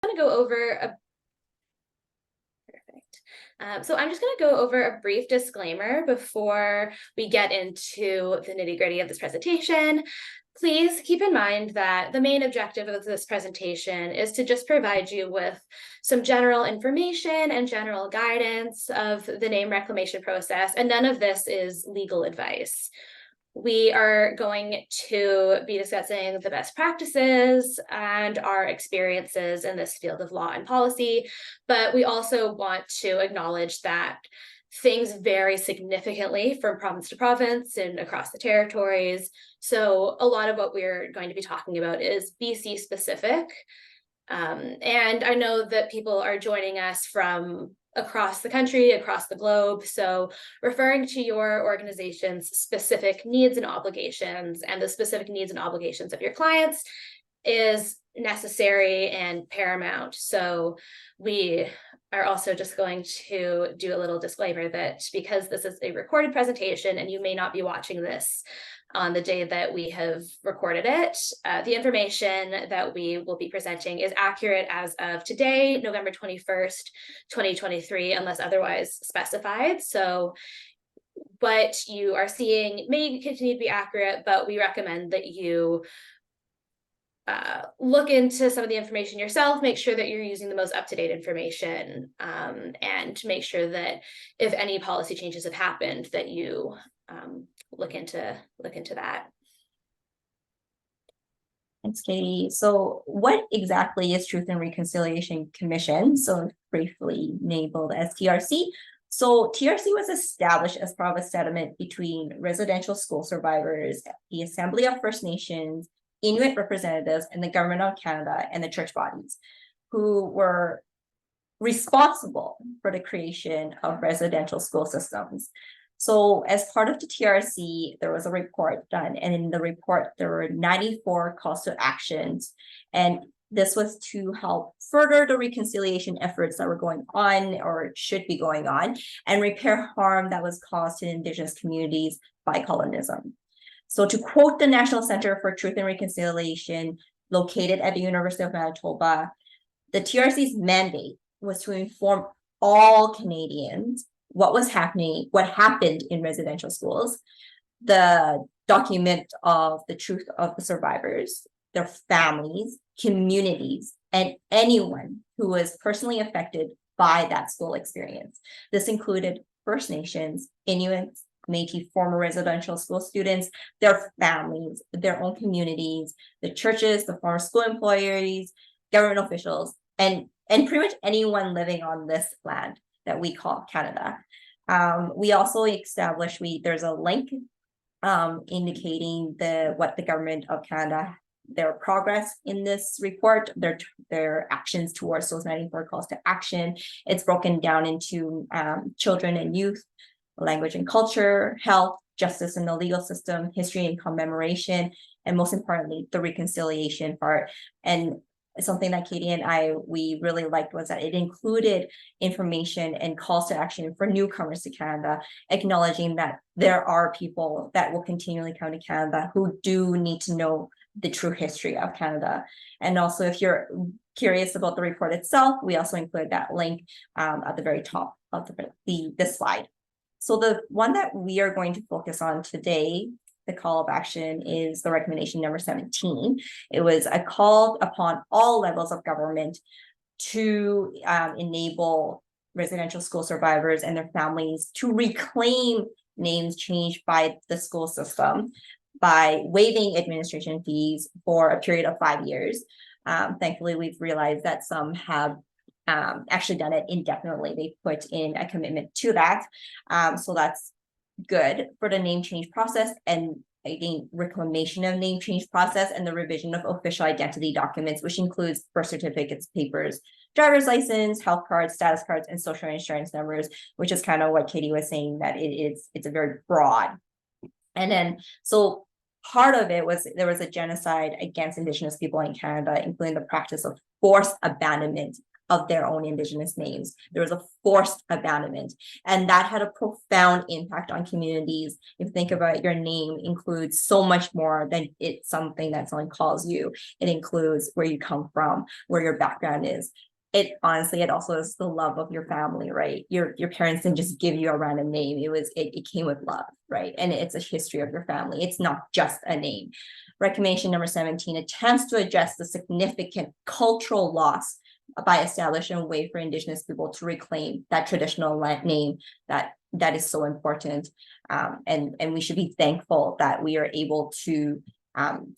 I'm going to go over a So I'm just going to go over a brief disclaimer before we get into the nitty-gritty of this presentation. Please keep in mind that the main objective of this presentation is to just provide you with some general information and general guidance of the name reclamation process, and none of this is legal advice. We are going to be discussing the best practices and our experiences in this field of law and policy, but we also want to acknowledge that things vary significantly from province to province and across the territories. So a lot of what we're going to be talking about is BC specific. And I know that people are joining us from across the country, across the globe. So referring to your organization's specific needs and obligations and the specific needs and obligations of your clients is necessary and paramount. So we are also just going to do a little disclaimer that because this is a recorded presentation and you may not be watching this on the day that we have recorded it, the information that we will be presenting is accurate as of today, November 21st, 2023, unless otherwise specified. So what you are seeing may continue to be accurate, but we recommend that you look into some of the information yourself, make sure that you're using the most up-to-date information, and make sure that if any policy changes have happened, that you look into that. Thanks, Katie. So what exactly is Truth and Reconciliation Commission? So briefly labeled as TRC. So TRC was established as part of a settlement between residential school survivors, the Assembly of First Nations, Inuit representatives, and the Government of Canada and the church bodies, who were responsible for the creation of residential school systems. So as part of the TRC, there was a report done, and in the report, there were 94 calls to actions. And this was to help further the reconciliation efforts that were going on or should be going on and repair harm that was caused to Indigenous communities by colonialism. So to quote the National Center for Truth and Reconciliation, located at the University of Manitoba, the TRC's mandate was to inform all Canadians what happened in residential schools, the document of the truth of the survivors, their families, communities, and anyone who was personally affected by that school experience. This included First Nations, Inuits, Métis former residential school students, their families, their own communities, the churches, the former school employees, government officials, and pretty much anyone living on this land that we call Canada. We also established, there's a link indicating what the Government of Canada, their progress in this report, their actions towards those 94 calls to action. It's broken down into children and youth, language and culture, health, justice in the legal system, history and commemoration, and most importantly, the reconciliation part. And something that Katie and we really liked was that it included information and calls to action for newcomers to Canada, acknowledging that there are people that will continually come to Canada who do need to know the true history of Canada. And also, if you're curious about the report itself, we also include that link at the very top of the slide. So the one that we are going to focus on today, the call of action, is the recommendation number 17. It was a call upon all levels of government to enable residential school survivors and their families to reclaim names changed by the school system by waiving administration fees for a period of 5 years. Thankfully, we've realized that some have actually done it indefinitely. They put in a commitment to that. So that's good for the name change process and the reclamation of name change process and the revision of official identity documents, which includes birth certificates, papers, driver's license, health cards, status cards, and social insurance numbers, which is kind of what Katie was saying, that it's a very broad. And then, so part of it was there was a genocide against Indigenous people in Canada, including the practice of forced abandonment of their own Indigenous names. There was a forced abandonment, and that had a profound impact on communities. If you think about it, your name includes so much more than it's something that someone calls you. It includes where you come from, where your background is. It honestly, it also is the love of your family, right? Your parents didn't just give you a random name. It came with love, right? And it's a history of your family. It's not just a name. Recommendation number 17 attempts to address the significant cultural loss by establishing a way for Indigenous people to reclaim that traditional name that is so important. And we should be thankful that we are able to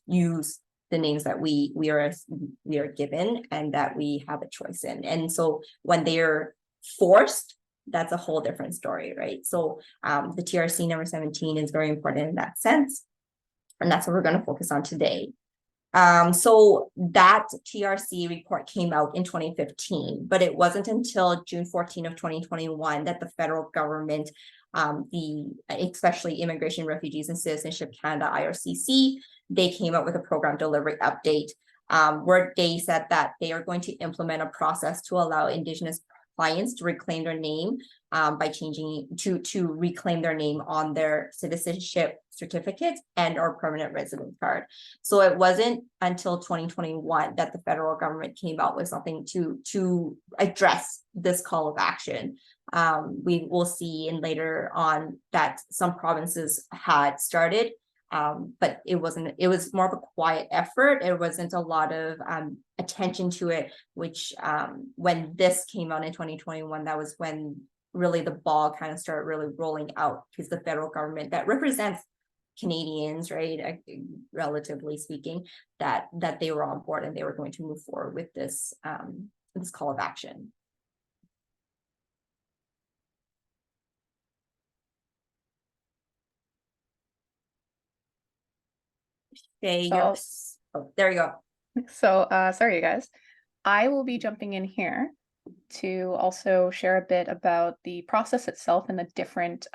use the names that we are given and that we have a choice in. And so when they're forced, that's a whole different story, right? So the TRC number 17 is very important in that sense. And that's what we're going to focus on today. So that TRC report came out in 2015, but it wasn't until June 14 of 2021 that the federal government, especially Immigration, Refugees, and Citizenship Canada, IRCC, they came out with a program delivery update where they said that they are going to implement a process to allow Indigenous clients to reclaim their name by changing to reclaim their name on their citizenship certificates and or permanent resident card. So it wasn't until 2021 that the federal government came out with something to address this call of action. We will see in later on that some provinces had started, but it was more of a quiet effort. It wasn't a lot of attention to it, which when this came out in 2021, that was when really the ball kind of started really rolling out, because the federal government that represents Canadians, right, relatively speaking, that they were on board and they were going to move forward with this call of action. Okay, oh, there you go. So sorry, you guys. I will be jumping in here to also share a bit about the process itself and the different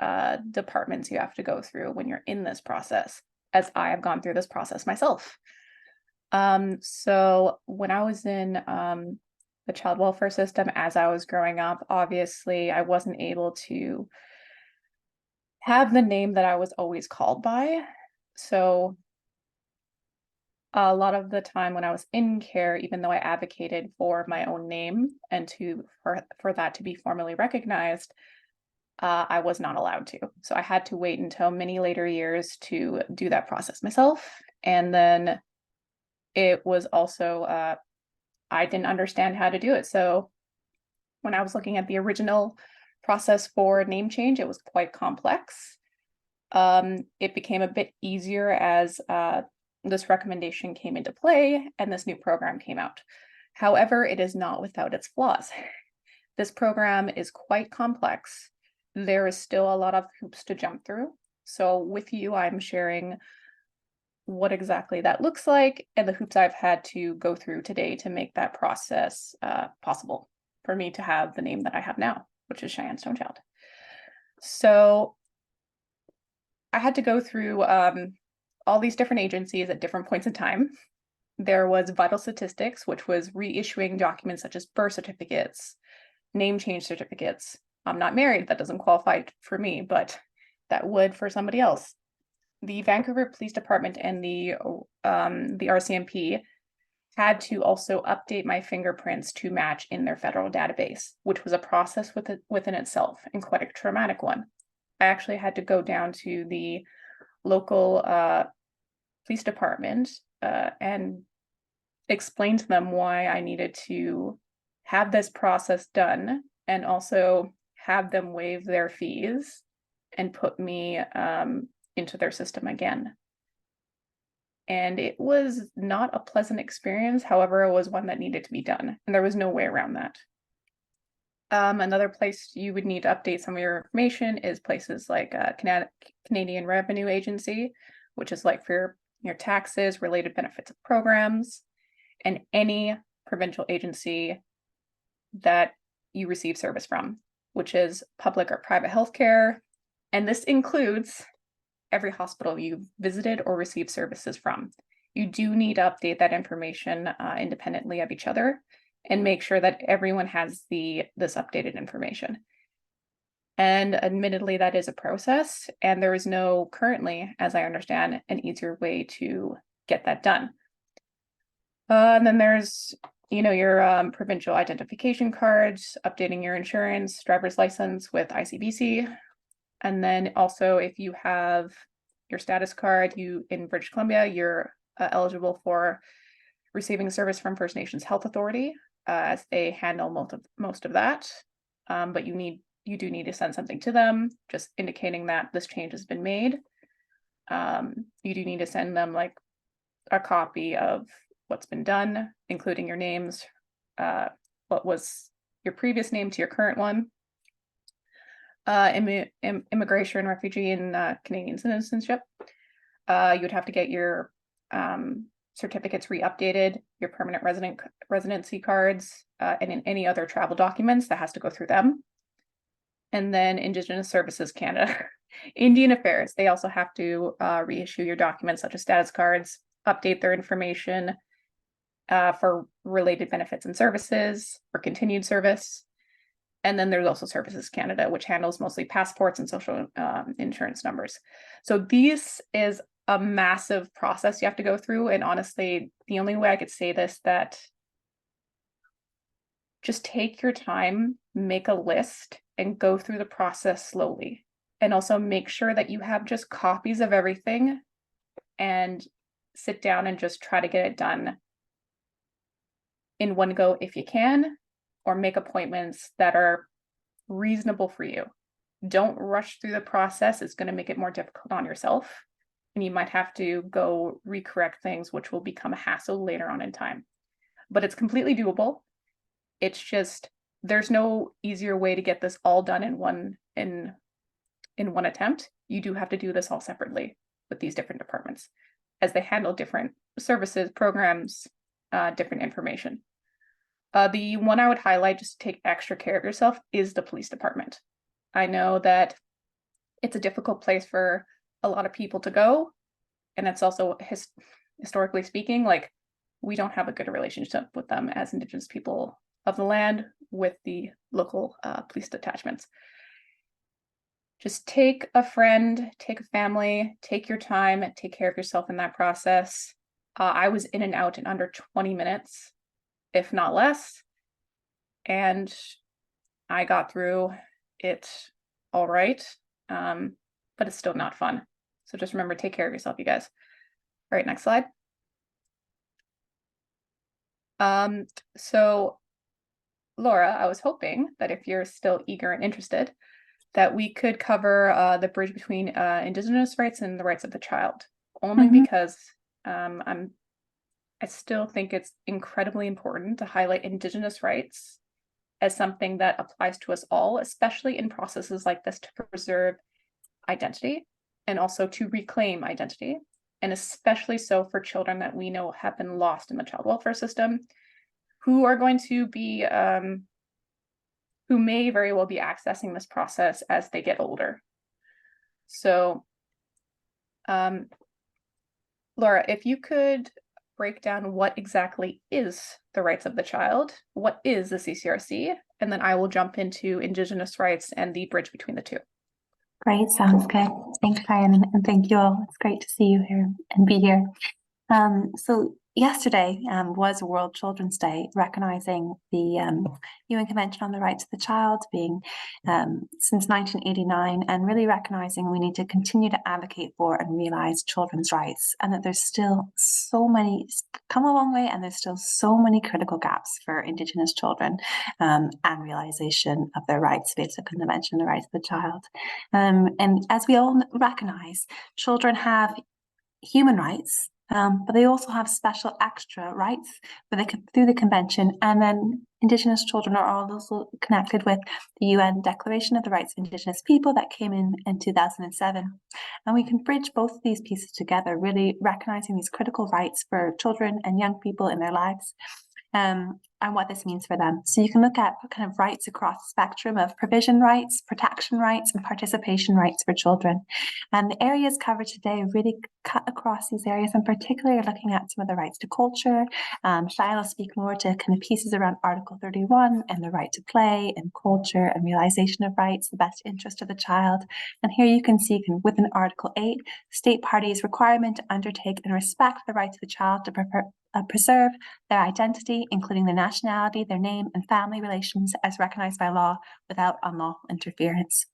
departments you have to go through when you're in this process, as I have gone through this process myself. So when I was in the child welfare system, as I was growing up, obviously I wasn't able to have the name that I was always called by. So a lot of the time when I was in care, even though I advocated for my own name and for that to be formally recognized, I was not allowed to. So I had to wait until many later years to do that process myself. And then it was also, I didn't understand how to do it. So when I was looking at the original process for name change, it was quite complex. It became a bit easier as this recommendation came into play and this new program came out. However, it is not without its flaws. This program is quite complex. There is still a lot of hoops to jump through. So with you, I'm sharing what exactly that looks like and the hoops I've had to go through today to make that process possible for me to have the name that I have now, which is Cheyenne Stonechild. So I had to go through all these different agencies at different points in time. There was Vital Statistics, which was reissuing documents such as birth certificates, name change certificates. I'm not married, that doesn't qualify for me, but that would for somebody else. The Vancouver Police Department and the RCMP had to also update my fingerprints to match in their federal database, which was a process within itself and quite a traumatic one. I actually had to go down to the local police department and explain to them why I needed to have this process done and also have them waive their fees and put me into their system again. And it was not a pleasant experience. However, it was one that needed to be done, and there was no way around that. Another place you would need to update some of your information is places like Canadian Revenue Agency, which is like for your taxes, related benefits of programs, and any provincial agency that you receive service from, which is public or private healthcare. And this includes every hospital you've visited or received services from. You do need to update that information independently of each other. and make sure that everyone has this updated information. And admittedly, that is a process, and there is no currently, as I understand, an easier way to get that done. And then there's, your provincial identification cards, updating your insurance, driver's license with ICBC. And then also, if you have your status card, in British Columbia, you're eligible for receiving service from First Nations Health Authority, as they handle most of that. But you do need to send something to them, just indicating that this change has been made. You do need to send them like a copy of what's been done, including your names, what was your previous name to your current one, immigration, refugee, and Canadian citizenship. You'd have to get your certificates re-updated, your permanent residency cards, and in any other travel documents that has to go through them. And then Indigenous Services Canada, Indian Affairs, they also have to reissue your documents such as status cards, update their information for related benefits and services for continued service. And then there's also Services Canada, which handles mostly passports and social insurance numbers. So this is a massive process you have to go through. And honestly, the only way I could say this, that just take your time, make a list, and go through the process slowly. And also make sure that you have just copies of everything and sit down and just try to get it done in one go if you can, or make appointments that are reasonable for you. Don't rush through the process. It's going to make it more difficult on yourself. And you might have to go recorrect things, which will become a hassle later on in time. But it's completely doable. It's just, there's no easier way to get this all done in one attempt. You do have to do this all separately with these different departments, as they handle different services, programs, different information. The one I would highlight, just to take extra care of yourself, is the police department. I know that it's a difficult place for a lot of people to go, and it's also historically speaking, like, we don't have a good relationship with them as Indigenous people of the land with the local police detachments. Just take a friend, take a family, take your time, take care of yourself in that process. I was in and out in under 20 minutes, if not less. And I got through it all right, but it's still not fun. So just remember, take care of yourself, you guys. All right, next slide. So Laura, I was hoping that if you're still eager and interested, that we could cover the bridge between Indigenous rights and the rights of the child, only because I still think it's incredibly important to highlight Indigenous rights as something that applies to us all, especially in processes like this, to preserve identity and also to reclaim identity, and especially so for children that we know have been lost in the child welfare system, who are going to be, who may very well be accessing this process as they get older. So, Laura, if you could break down what exactly is the rights of the child, what is the CCRC, and then I will jump into Indigenous rights and the bridge between the two. Great, sounds good. Thanks, Brian, and thank you all. It's great to see you here and be here. So yesterday was World Children's Day, recognizing the UN Convention on the Rights of the Child being since 1989, and really recognizing we need to continue to advocate for and realize children's rights, and that there's still so many, come a long way, and there's still so many critical gaps for Indigenous children and realization of their rights based on the Convention on the Rights of the Child. And as we all recognize, children have human rights, but they also have special extra rights through the convention. And then Indigenous children are also connected with the UN Declaration of the Rights of Indigenous People that came in 2007. And we can bridge both of these pieces together, really recognizing these critical rights for children and young people in their lives. and what this means for them. So you can look at kind of rights across the spectrum of provision rights, protection rights, and participation rights for children. And the areas covered today really cut across these areas, and particularly looking at some of the rights to culture. Shai will speak more to kind of pieces around Article 31 and the right to play and culture and realization of rights, the best interest of the child. And here you can see within Article 8, state parties' requirement to undertake and respect the rights of the child to preserve their identity, including their nationality, their name, and family relations as recognized by law without unlawful interference.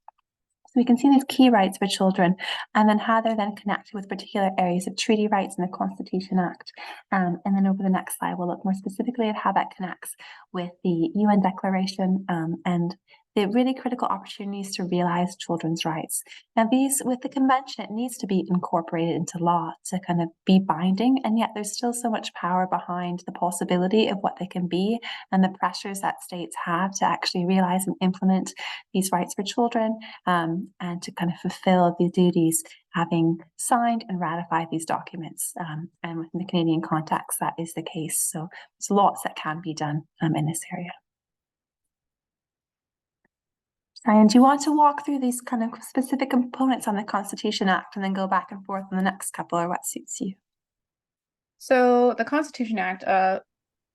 So we can see these key rights for children and then how they're then connected with particular areas of treaty rights in the Constitution Act. And then over the next slide, we'll look more specifically at how that connects with the UN Declaration and the really critical opportunities to realize children's rights. Now these, with the convention, it needs to be incorporated into law to kind of be binding, and yet there's still so much power behind the possibility of what they can be and the pressures that states have to actually realize and implement these rights for children, and to kind of fulfill the duties having signed and ratified these documents. And within the Canadian context, that is the case. So there's lots that can be done in this area. Ryan, do you want to walk through these kind of specific components on the Constitution Act and then go back and forth on the next couple, or what suits you? So the Constitution Act,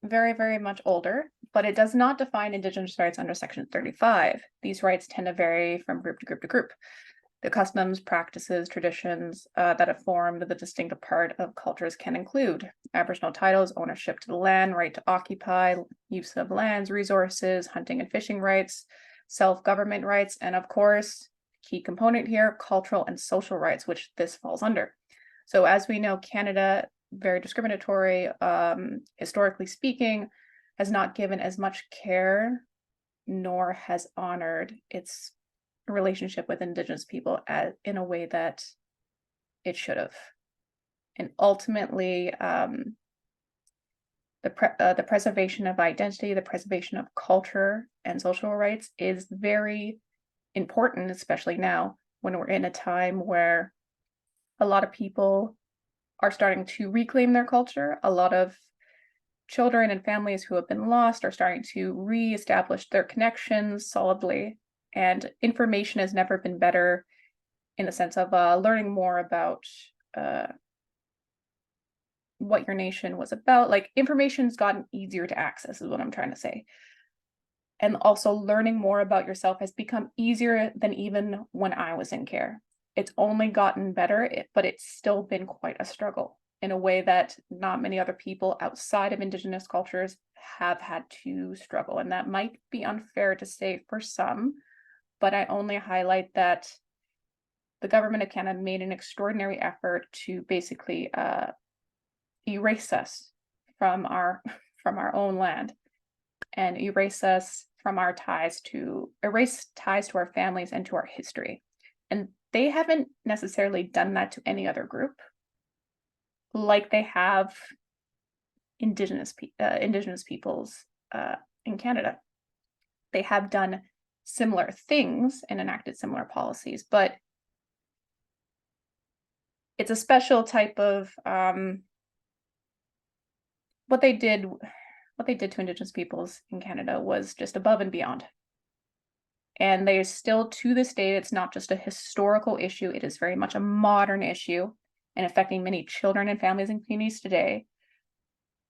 very, very much older, but it does not define Indigenous rights under Section 35. These rights tend to vary from group to group to group. The customs, practices, traditions that have formed the distinctive part of cultures can include Aboriginal titles, ownership to the land, right to occupy, use of lands, resources, hunting and fishing rights, self-government rights, and of course, key component here, cultural and social rights, which this falls under. So as we know, Canada, very discriminatory, historically speaking, has not given as much care nor has honored its relationship with Indigenous people in a way that it should have. And ultimately, the preservation of identity, the preservation of culture and social rights is very important, especially now when we're in a time where a lot of people are starting to reclaim their culture. A lot of children and families who have been lost are starting to reestablish their connections solidly. And information has never been better in the sense of learning more about what your nation was about. Like, information's gotten easier to access is what I'm trying to say. And also learning more about yourself has become easier than even when I was in care. It's only gotten better, but it's still been quite a struggle in a way that not many other people outside of Indigenous cultures have had to struggle. And that might be unfair to say for some, but I only highlight that the government of Canada made an extraordinary effort to basically erase us from our own land and erase ties to our families and to our history. And they haven't necessarily done that to any other group like they have Indigenous peoples in Canada. They have done similar things and enacted similar policies, but it's a special type of what they did to Indigenous peoples in Canada was just above and beyond. And there's still, to this day, it's not just a historical issue, it is very much a modern issue and affecting many children and families and communities today.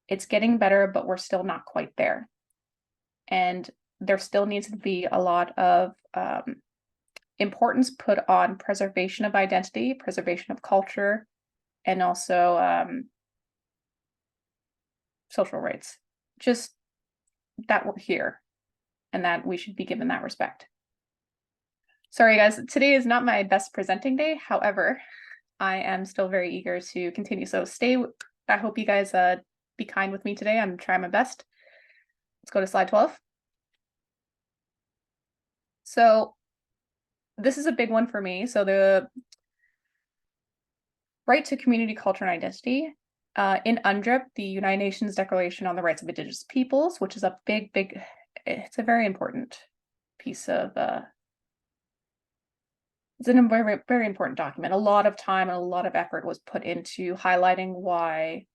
It's getting better, but we're still not quite there. And there still needs to be a lot of importance put on preservation of identity, preservation of culture, and also social rights. Just that we're here and that we should be given that respect. Sorry guys, today is not my best presenting day. However, I am still very eager to continue. So I hope you guys be kind with me today. I'm trying my best. Let's go to slide 12. So this is a big one for me. So the right to community, culture, and identity. In UNDRIP, the United Nations Declaration on the Rights of Indigenous Peoples, which is a it's a very important piece of, it's a very, very important document. A lot of time and a lot of effort was put into highlighting why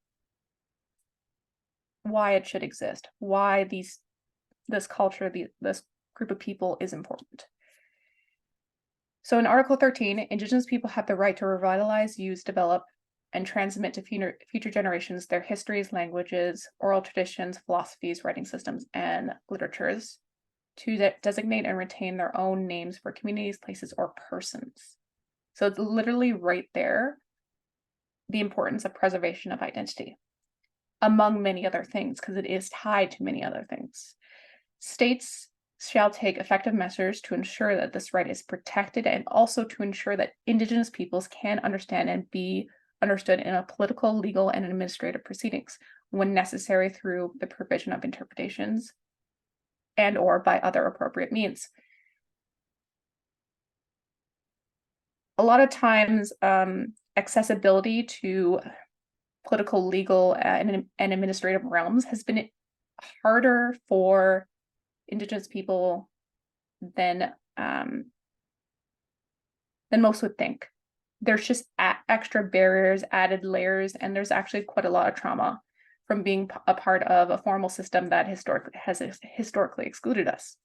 why it should exist, why this culture, this group of people is important. So in Article 13, Indigenous people have the right to revitalize, use, develop, and transmit to future generations their histories, languages, oral traditions, philosophies, writing systems, and literatures, to designate and retain their own names for communities, places, or persons. So it's literally right there, the importance of preservation of identity, among many other things, because it is tied to many other things. States shall take effective measures to ensure that this right is protected, and also to ensure that Indigenous peoples can understand and be understood in a political, legal, and administrative proceedings when necessary through the provision of interpretations and or by other appropriate means. A lot of times, accessibility to political, legal, and administrative realms has been harder for Indigenous people than most would think. There's just extra barriers, added layers, and there's actually quite a lot of trauma from being a part of a formal system that historically excluded us.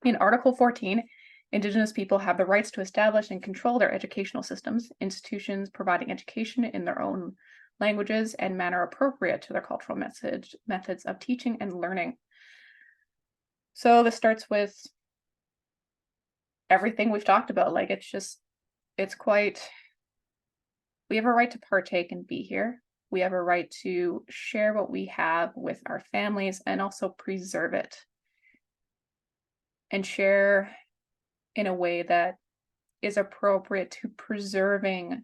In Article 14, Indigenous people have the rights to establish and control their educational systems, institutions providing education in their own languages and manner appropriate to their cultural methods of teaching and learning. So this starts with everything we've talked about. Like, we have a right to partake and be here. We have a right to share what we have with our families and also preserve it and share in a way that is appropriate to preserving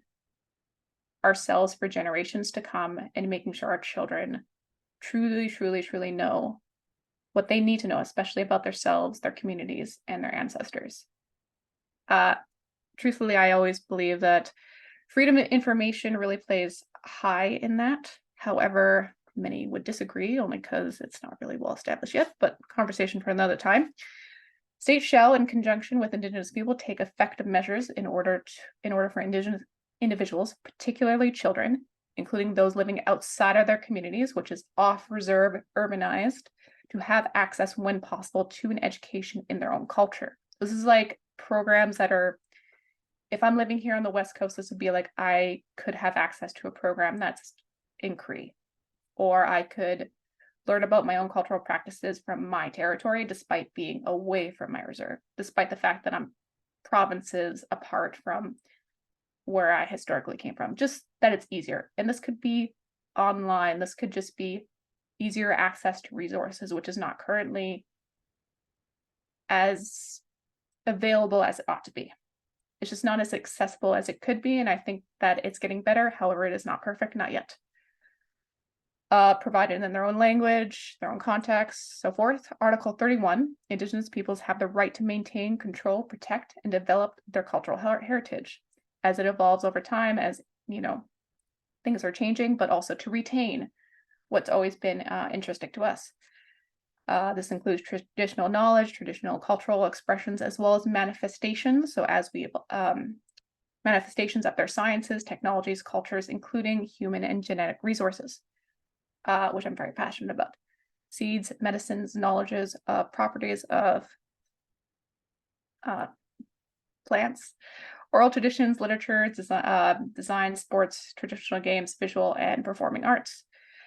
ourselves for generations to come and making sure our children truly know what they need to know, especially about themselves, their communities, and their ancestors. Truthfully, I always believe that freedom of information really plays high in that. However, many would disagree, only because it's not really well established yet, but conversation for another time. States shall, in conjunction with Indigenous people, take effective measures in order for Indigenous individuals, particularly children, including those living outside of their communities, which is off-reserve, urbanized, to have access when possible to an education in their own culture. This is like programs that are, if I'm living here on the West Coast, this would be like, I could have access to a program that's in Cree, or I could learn about my own cultural practices from my territory, despite being away from my reserve, despite the fact that I'm provinces apart from where I historically came from, just that it's easier. And this could be online. This could just be easier access to resources, which is not currently as available as it ought to be. It's just not as accessible as it could be. And I think that it's getting better. However, it is not perfect, not yet. Provided in their own language, their own context, so forth. Article 31, Indigenous peoples have the right to maintain, control, protect, and develop their cultural heritage as it evolves over time, as things are changing, but also to retain what's always been intrinsic to us. This includes traditional knowledge, traditional cultural expressions, as well as manifestations. So as we manifestations of their sciences, technologies, cultures, including human and genetic resources, which I'm very passionate about. Seeds, medicines, knowledges, properties of plants, oral traditions, literature, design, sports, traditional games, visual and performing arts.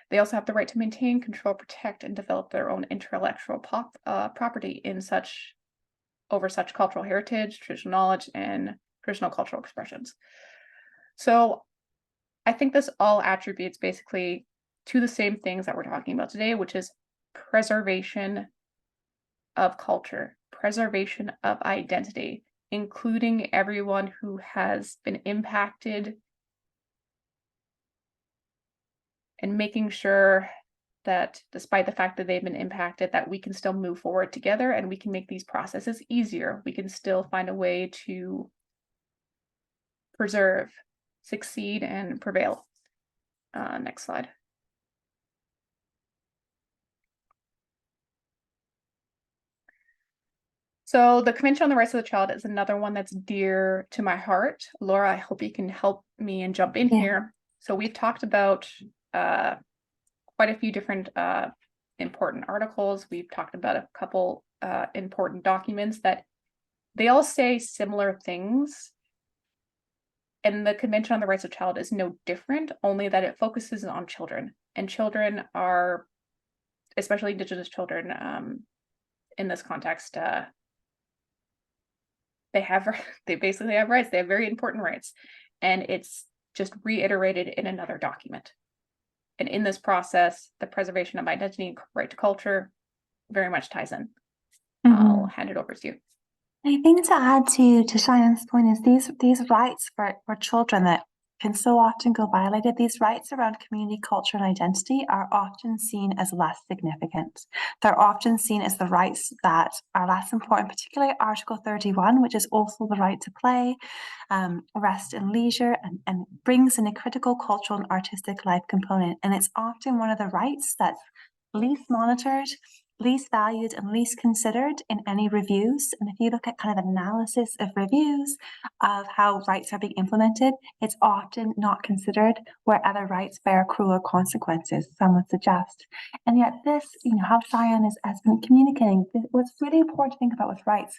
They also have the right to maintain, control, protect, and develop their own intellectual property over such cultural heritage, traditional knowledge, and traditional cultural expressions. So I think this all attributes basically to the same things that we're talking about today, which is preservation of culture, preservation of identity, including everyone who has been impacted, and making sure that despite the fact that they've been impacted, that we can still move forward together and we can make these processes easier. We can still find a way to preserve, succeed, and prevail. Next slide. So the Convention on the Rights of the Child is another one that's dear to my heart. Laura, I hope you can help me and jump in here. So we've talked about quite a few different important articles. We've talked about a couple important documents that they all say similar things. And the Convention on the Rights of Child is no different, only that it focuses on children. And children are, especially Indigenous children, in this context, they basically have rights. They have very important rights. And it's just reiterated in another document. And in this process, the preservation of identity and right to culture very much ties in. I'll hand it over to you. I think to add to Cheyenne's point is these rights for children that can so often go violated, these rights around community, culture, and identity are often seen as less significant. They're often seen as the rights that are less important, particularly Article 31, which is also the right to play, rest and leisure, and brings in a critical cultural and artistic life component. And it's often one of the rights that's least monitored, least valued, and least considered in any reviews. And if you look at kind of analysis of reviews of how rights are being implemented, it's often not considered where other rights bear crueler consequences, some would suggest. And yet this, how Cheyenne has been communicating, what's really important to think about with rights,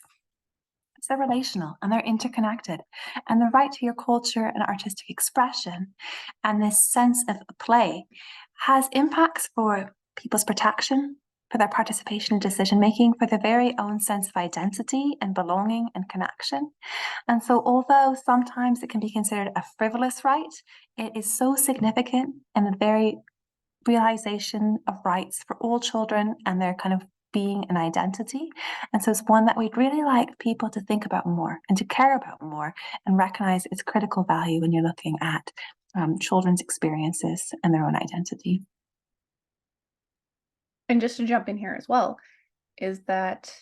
they're relational and they're interconnected. And the right to your culture and artistic expression and this sense of play has impacts for people's protection, for their participation in decision making, for their very own sense of identity and belonging and connection. And so although sometimes it can be considered a frivolous right, it is so significant in the very realization of rights for all children and their kind of being an identity. And so it's one that we'd really like people to think about more and to care about more and recognize its critical value when you're looking at children's experiences and their own identity. And just to jump in here as well, is that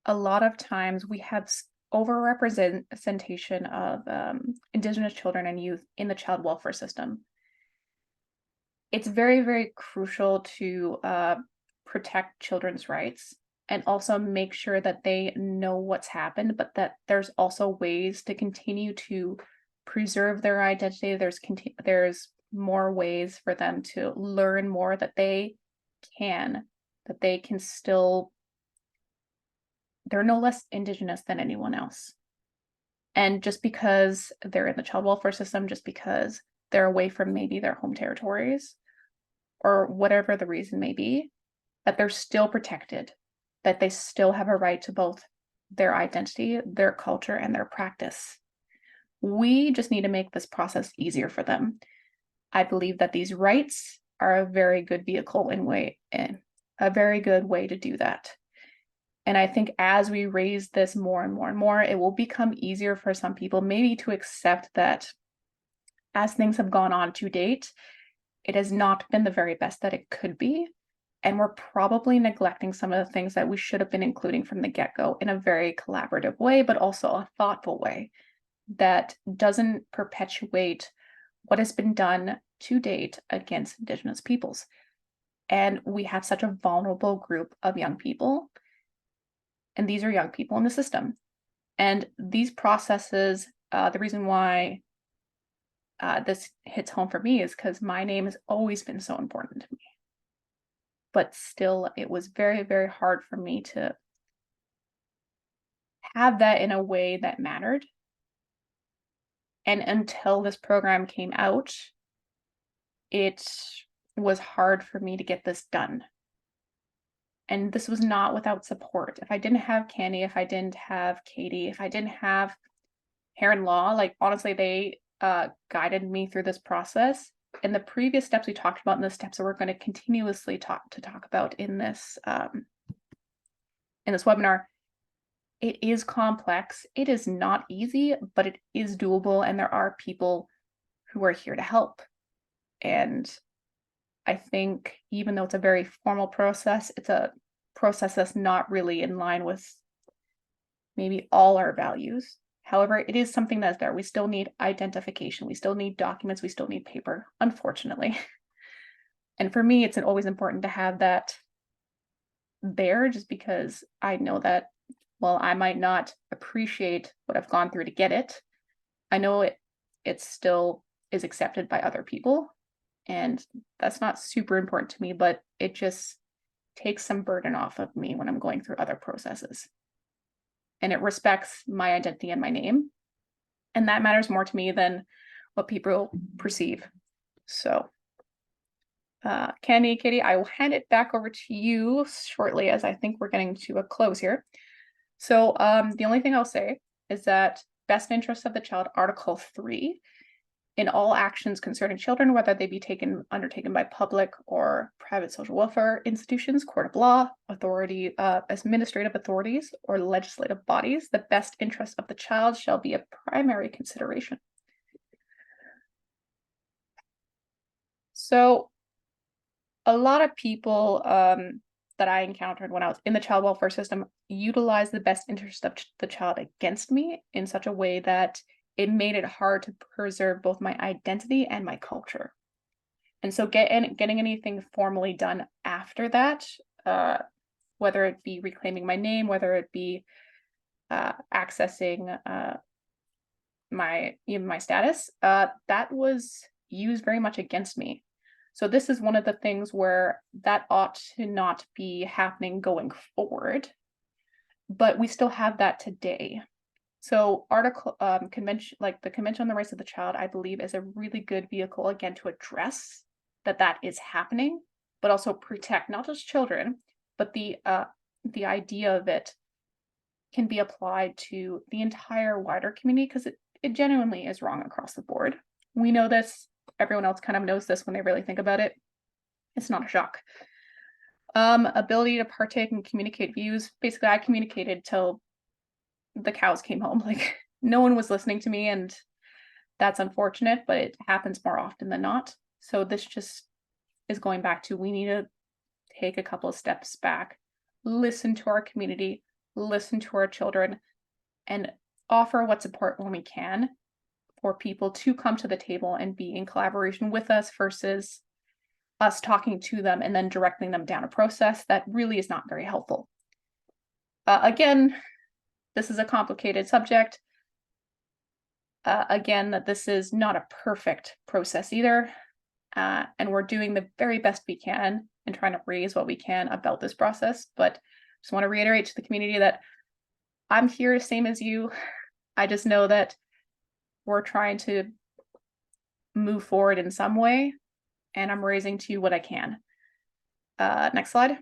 a lot of times we have overrepresentation of Indigenous children and youth in the child welfare system. It's very, very crucial to protect children's rights and also make sure that they know what's happened, but that there's also ways to continue to preserve their identity. There's more ways for them to learn more, that they can still, they're no less Indigenous than anyone else. And just because they're in the child welfare system, just because they're away from maybe their home territories or whatever the reason may be, that they're still protected, that they still have a right to both their identity, their culture, and their practice. We just need to make this process easier for them. I believe that these rights are a very good vehicle and a very good way to do that. And I think as we raise this more and more and more, it will become easier for some people maybe to accept that as things have gone on to date, it has not been the very best that it could be. And we're probably neglecting some of the things that we should have been including from the get-go in a very collaborative way, but also a thoughtful way that doesn't perpetuate what has been done to date against Indigenous peoples. And we have such a vulnerable group of young people, and these are young people in the system. And these processes, the reason why this hits home for me is because my name has always been so important to me. But still, it was very, very hard for me to have that in a way that mattered. And until this program came out, it was hard for me to get this done. And this was not without support. If I didn't have Candy, if I didn't have Katie, if I didn't have Heron Law, like honestly, they guided me through this process. And the previous steps we talked about and the steps that we're going to continuously talk about in this webinar, it is complex. It is not easy, but it is doable. And there are people who are here to help. And I think even though it's a very formal process, it's a process that's not really in line with maybe all our values. However, it is something that's there. We still need identification. We still need documents. We still need paper, unfortunately. And for me, it's always important to have that there, just because I know that while I might not appreciate what I've gone through to get it, I know it still is accepted by other people. And that's not super important to me, but it just takes some burden off of me when I'm going through other processes. And it respects my identity and my name. And that matters more to me than what people perceive. So, Candy, Katie, I will hand it back over to you shortly, as I think we're getting to a close here. So the only thing I'll say is that best interest of the child, Article 3, in all actions concerning children, whether they be undertaken by public or private social welfare institutions, court of law, authority, administrative authorities, or legislative bodies, the best interest of the child shall be a primary consideration. So a lot of people that I encountered when I was in the child welfare system utilize the best interest of the child against me in such a way that it made it hard to preserve both my identity and my culture. And so getting anything formally done after that, whether it be reclaiming my name, whether it be accessing my status, that was used very much against me. So this is one of the things where that ought to not be happening going forward, but we still have that today. So convention, like the Convention on the Rights of the Child, I believe is a really good vehicle, again, to address that is happening, but also protect not just children, but the idea of it can be applied to the entire wider community, because it genuinely is wrong across the board. We know this. Everyone else kind of knows this when they really think about it. It's not a shock. Ability to partake and communicate views. Basically, I communicated till the cows came home. Like, no one was listening to me, and that's unfortunate, but it happens more often than not. So this just is going back to, we need to take a couple of steps back, listen to our community, listen to our children, and offer what support when we can for people to come to the table and be in collaboration with us, versus us talking to them and then directing them down a process that really is not very helpful. Again, this is a complicated subject. Again, that this is not a perfect process either. And we're doing the very best we can and trying to raise what we can about this process. But just want to reiterate to the community that I'm here same as you. I just know that we're trying to move forward in some way, and I'm raising to you what I can. Next slide.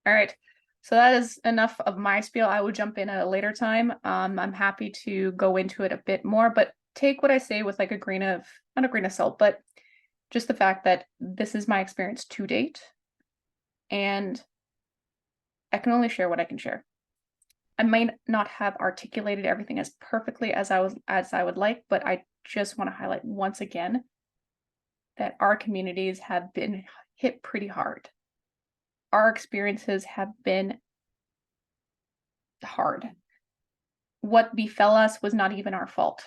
All right, so that is enough of my spiel. I will jump in at a later time. I'm happy to go into it a bit more, but take what I say with like not a grain of salt, but just the fact that this is my experience to date, and I can only share what I can share. I might not have articulated everything as perfectly as I would like, but I just want to highlight once again that our communities have been hit pretty hard. Our experiences have been hard. What befell us was not even our fault.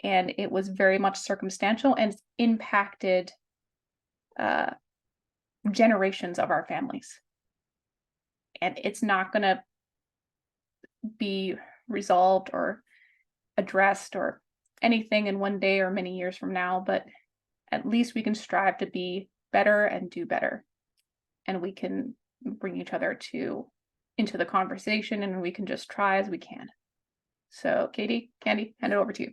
And it was very much circumstantial and impacted generations of our families. And it's not going to be resolved or addressed or anything in one day or many years from now, but at least we can strive to be better and do better. And we can bring each other into the conversation, and we can just try as we can. So Katie, Candy, hand it over to you.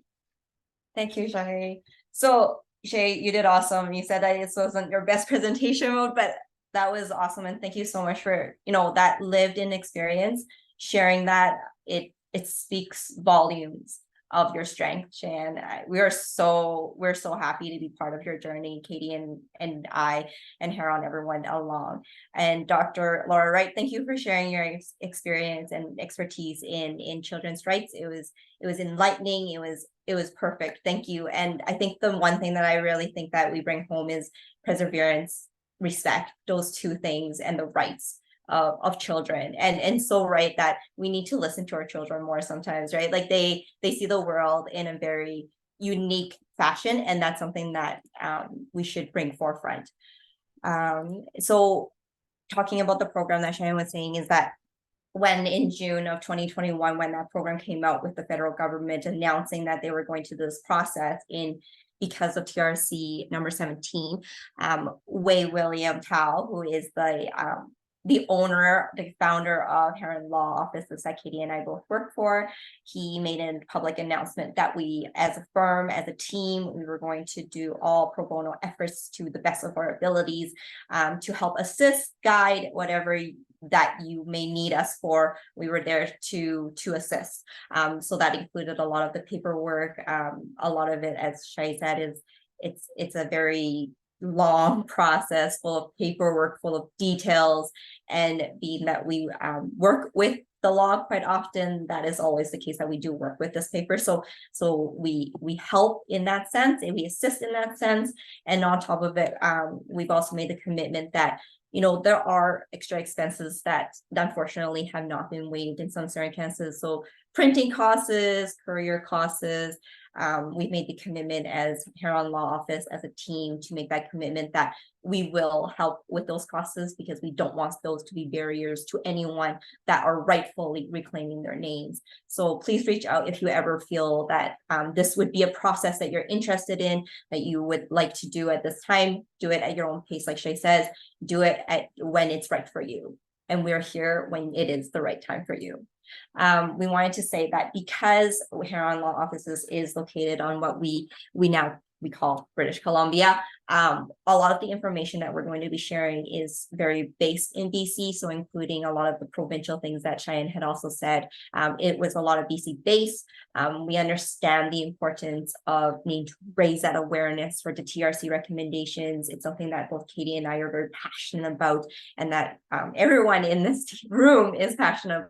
Thank you, Shay. So Shay, you did awesome. You said that this wasn't your best presentation mode, but that was awesome. And thank you so much for, that lived in experience, sharing that. It speaks volumes of your strength, Shay. And we're so happy to be part of your journey, Katie and I and Heron, everyone along. And Dr. Laura Wright, thank you for sharing your experience and expertise in children's rights. It was enlightening. It was perfect. Thank you. And I think the one thing that I really think that we bring home is perseverance, respect, those two things, and the rights of children. And so right that we need to listen to our children more sometimes, right? Like they see the world in a very unique fashion, and that's something that we should bring forefront. So talking about the program that Shannon was saying is that when in June of 2021, when that program came out with the federal government announcing that they were going to do this process because of TRC number 17, Wei William Tao, who is the owner, the founder of Heron Law Offices that Katie and I both work for, he made a public announcement that we, as a firm, as a team, we were going to do all pro bono efforts to the best of our abilities to help assist, guide, whatever that you may need us for. We were there to assist. So that included a lot of the paperwork. A lot of it, as Shai said, it's a very long process full of paperwork, full of details, and being that we work with the law quite often, that is always the case that we do work with this paper. So we help in that sense and we assist in that sense. And on top of it, we've also made the commitment that, you know, there are extra expenses that unfortunately have not been waived in some circumstances. So printing costs, courier costs, we've made the commitment as Heron Law Office, as a team, to make that commitment that we will help with those costs, because we don't want those to be barriers to anyone that are rightfully reclaiming their names. So please reach out if you ever feel that this would be a process that you're interested in, that you would like to do at this time. Do it at your own pace, like Shay says. Do it when it's right for you. And we're here when it is the right time for you. We wanted to say that because Heron Law Offices is located on what we call British Columbia, a lot of the information that we're going to be sharing is very based in BC, so including a lot of the provincial things that Cheyenne had also said. It was a lot of BC based. We understand the importance of needing to raise that awareness for the TRC recommendations. It's something that both Katie and I are very passionate about, and that everyone in this room is passionate about.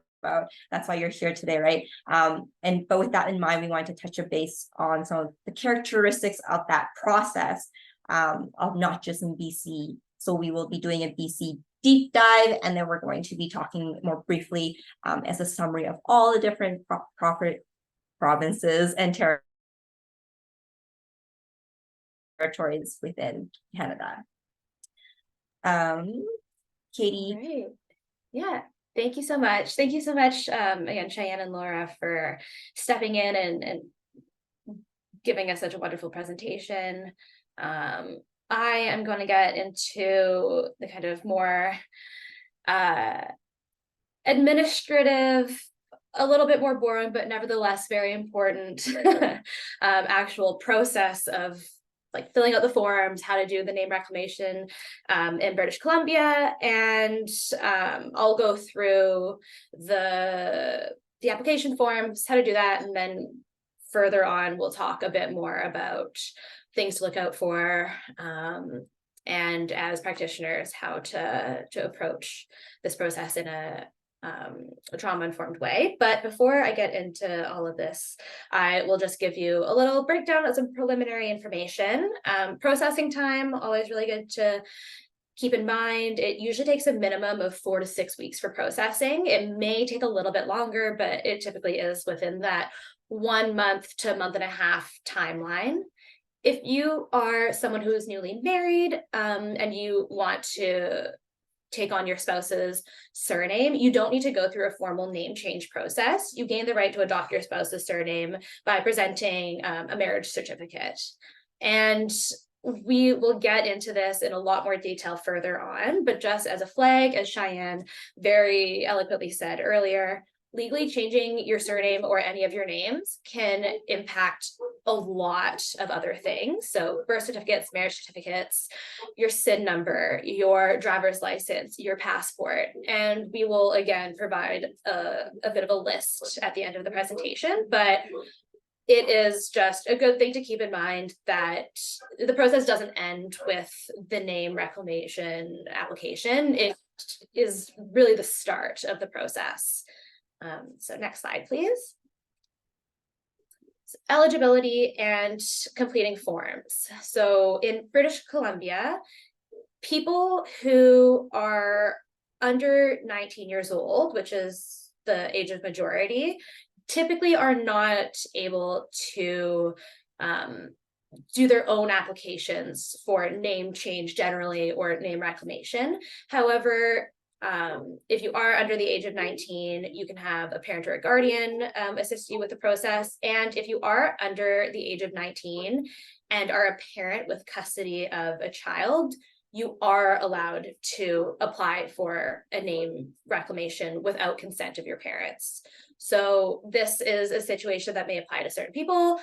That's why you're here today, right? But with that in mind, we wanted to touch a base on some of the characteristics of that process, of not just in BC. So we will be doing a BC deep dive, and then we're going to be talking more briefly as a summary of all the different provinces and territories within Canada. Katie. Great. Yeah. Thank you so much. Thank you so much, again, Cheyenne and Laura, for stepping in and giving us such a wonderful presentation. I am going to get into the kind of more administrative, a little bit more boring, but nevertheless very important actual process of like filling out the forms, how to do the name reclamation in British Columbia. And I'll go through the application forms, how to do that. And then further on, we'll talk a bit more about things to look out for. And as practitioners, how to approach this process in a trauma-informed way. But before I get into all of this, I will just give you a little breakdown of some preliminary information. Processing time, always really good to keep in mind. It usually takes a minimum of 4 to 6 weeks for processing. It may take a little bit longer, but it typically is within that 1 month to month and a half timeline. If you are someone who is newly married and you want to take on your spouse's surname, you don't need to go through a formal name change process. You gain the right to adopt your spouse's surname by presenting a marriage certificate. And we will get into this in a lot more detail further on, but just as a flag, as Cheyenne very eloquently said earlier, legally changing your surname or any of your names can impact a lot of other things. So birth certificates, marriage certificates, your SIN number, your driver's license, your passport. And we will again provide a bit of a list at the end of the presentation, but it is just a good thing to keep in mind that the process doesn't end with the name reclamation application. It is really the start of the process. So next slide, please. So eligibility and completing forms. So in British Columbia, people who are under 19 years old, which is the age of majority, typically are not able to do their own applications for name change generally or name reclamation. However, If you are under the age of 19, you can have a parent or a guardian assist you with the process. And if you are under the age of 19 and are a parent with custody of a child, you are allowed to apply for a name reclamation without consent of your parents. So this is a situation that may apply to certain people.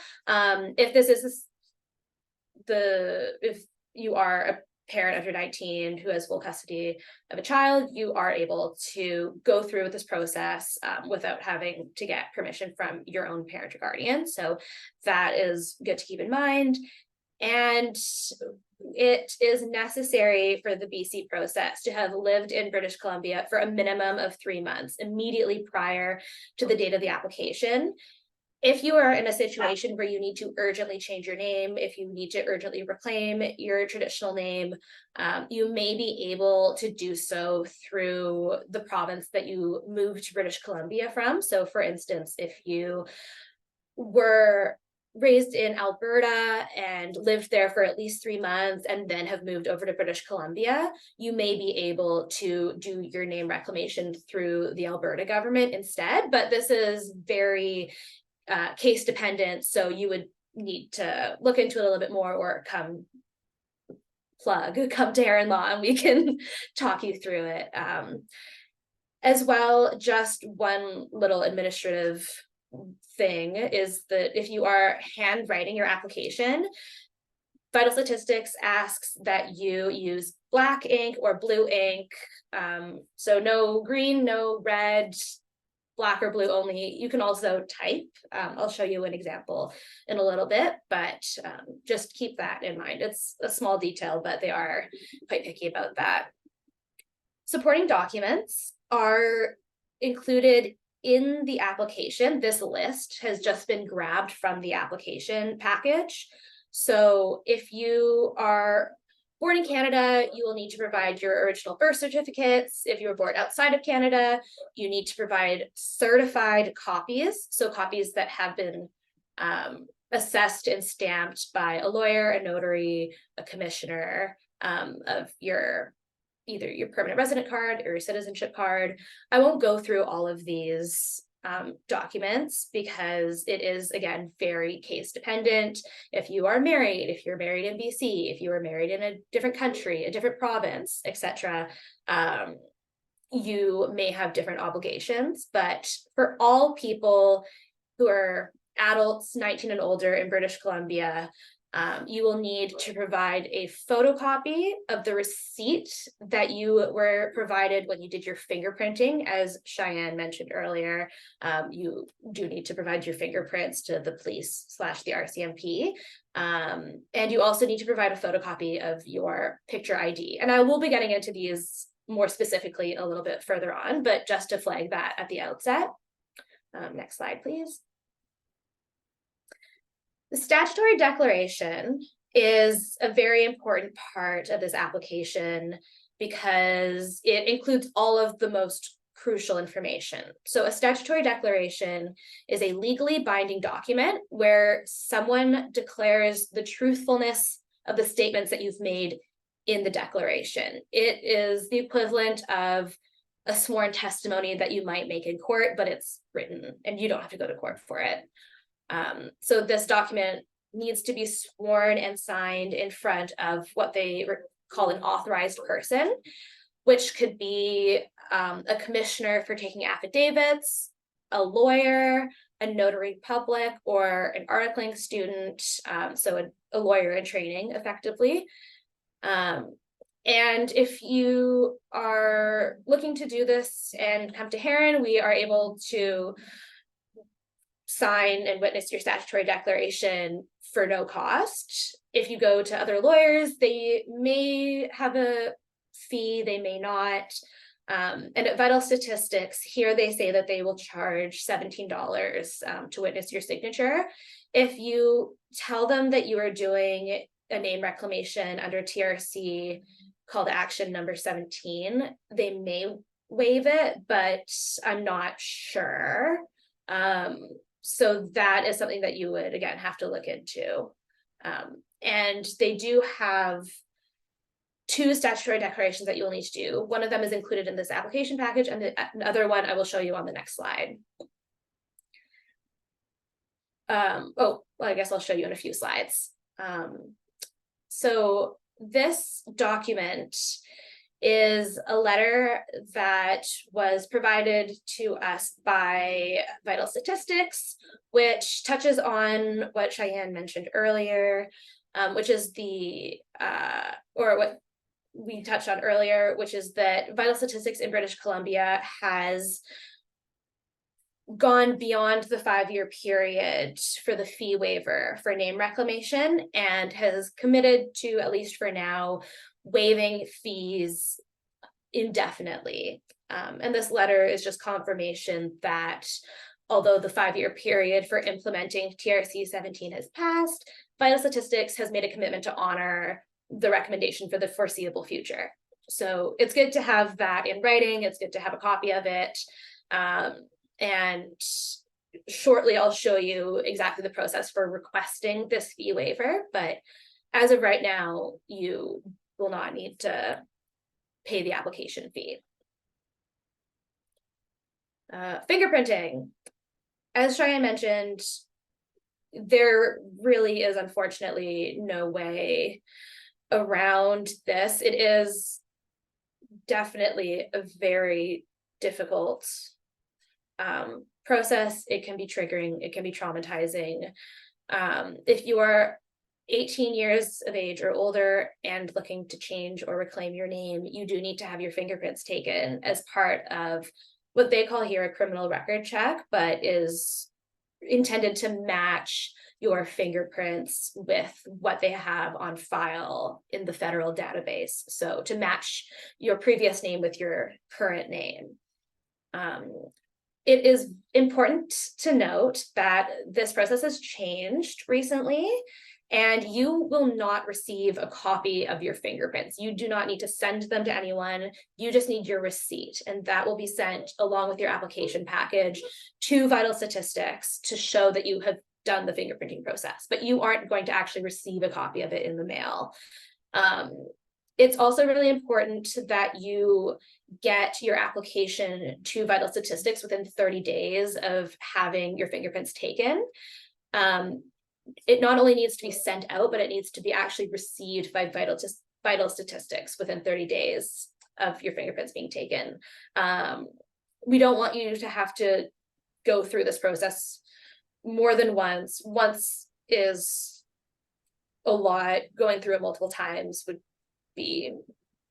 If you are a parent under 19 who has full custody of a child, you are able to go through with this process without having to get permission from your own parent or guardian. So that is good to keep in mind. And it is necessary for the BC process to have lived in British Columbia for a minimum of 3 months immediately prior to the date of the application. If you are in a situation where you need to urgently change your name, if you need to urgently reclaim your traditional name, you may be able to do so through the province that you moved to British Columbia from. So for instance, if you were raised in Alberta and lived there for at least 3 months and then have moved over to British Columbia, you may be able to do your name reclamation through the Alberta government instead. But this is very case dependent, so you would need to look into it a little bit more, or come to Heron Law and we can talk you through it. As well, just one little administrative thing is that if you are handwriting your application, Vital Statistics asks that you use black ink or blue ink. So no green, no red, black or blue only. You can also type. I'll show you an example in a little bit, but just keep that in mind. It's a small detail, but they are quite picky about that. Supporting documents are included in the application. This list has just been grabbed from the application package. So if you are born in Canada, you will need to provide your original birth certificates. If you were born outside of Canada, you need to provide certified copies. So copies that have been assessed and stamped by a lawyer, a notary, a commissioner of either your permanent resident card or your citizenship card. I won't go through all of these documents because it is, again, very case dependent. If you are married, if you're married in BC, if you are married in a different country, a different province, etc., you may have different obligations. But for all people who are adults 19 and older in British Columbia, you will need to provide a photocopy of the receipt that you were provided when you did your fingerprinting. As Cheyenne mentioned earlier, you do need to provide your fingerprints to the police/the RCMP. And you also need to provide a photocopy of your picture ID. And I will be getting into these more specifically a little bit further on, but just to flag that at the outset. Next slide, please. The statutory declaration is a very important part of this application because it includes all of the most crucial information. So a statutory declaration is a legally binding document where someone declares the truthfulness of the statements that you've made in the declaration. It is the equivalent of a sworn testimony that you might make in court, but it's written and you don't have to go to court for it. So this document needs to be sworn and signed in front of what they call an authorized person, which could be a commissioner for taking affidavits, a lawyer, a notary public, or an articling student, so a lawyer in training, effectively. And if you are looking to do this and come to Heron, we are able to sign and witness your statutory declaration for no cost. If you go to other lawyers, they may have a fee, they may not. And at Vital Statistics, here they say that they will charge $17 to witness your signature. If you tell them that you are doing a name reclamation under TRC call to action number 17, they may waive it, but I'm not sure. So that is something that you would, again, have to look into. And they do have two statutory declarations that you will need to do. One of them is included in this application package, and the other one I will show you on the next slide. Oh, well, I guess I'll show you in a few slides. So this document is a letter that was provided to us by Vital Statistics, which touches on what Cheyenne mentioned earlier, which is or what we touched on earlier, which is that Vital Statistics in British Columbia has gone beyond the 5-year period for the fee waiver for name reclamation and has committed to, at least for now, waiving fees indefinitely. And this letter is just confirmation that although the 5-year period for implementing TRC 17 has passed, Vital Statistics has made a commitment to honor the recommendation for the foreseeable future. So it's good to have that in writing. It's good to have a copy of it. And shortly, I'll show you exactly the process for requesting this fee waiver. But as of right now, you will not need to pay the application fee. Fingerprinting. As Cheyenne mentioned, there really is unfortunately no way around this. It is definitely a very difficult process. It can be triggering, it can be traumatizing. If you are 18 years of age or older and looking to change or reclaim your name, you do need to have your fingerprints taken as part of what they call here a criminal record check, but is intended to match your fingerprints with what they have on file in the federal database. So to match your previous name with your current name. It is important to note that this process has changed recently, and you will not receive a copy of your fingerprints. You do not need to send them to anyone. You just need your receipt, and that will be sent along with your application package to Vital Statistics to show that you have done the fingerprinting process, but you aren't going to actually receive a copy of it in the mail. It's also really important that you get your application to Vital Statistics within 30 days of having your fingerprints taken. It not only needs to be sent out, but it needs to be actually received by Vital Statistics within 30 days of your fingerprints being taken. We don't want you to have to go through this process more than once. Once is a lot. Going through it multiple times would be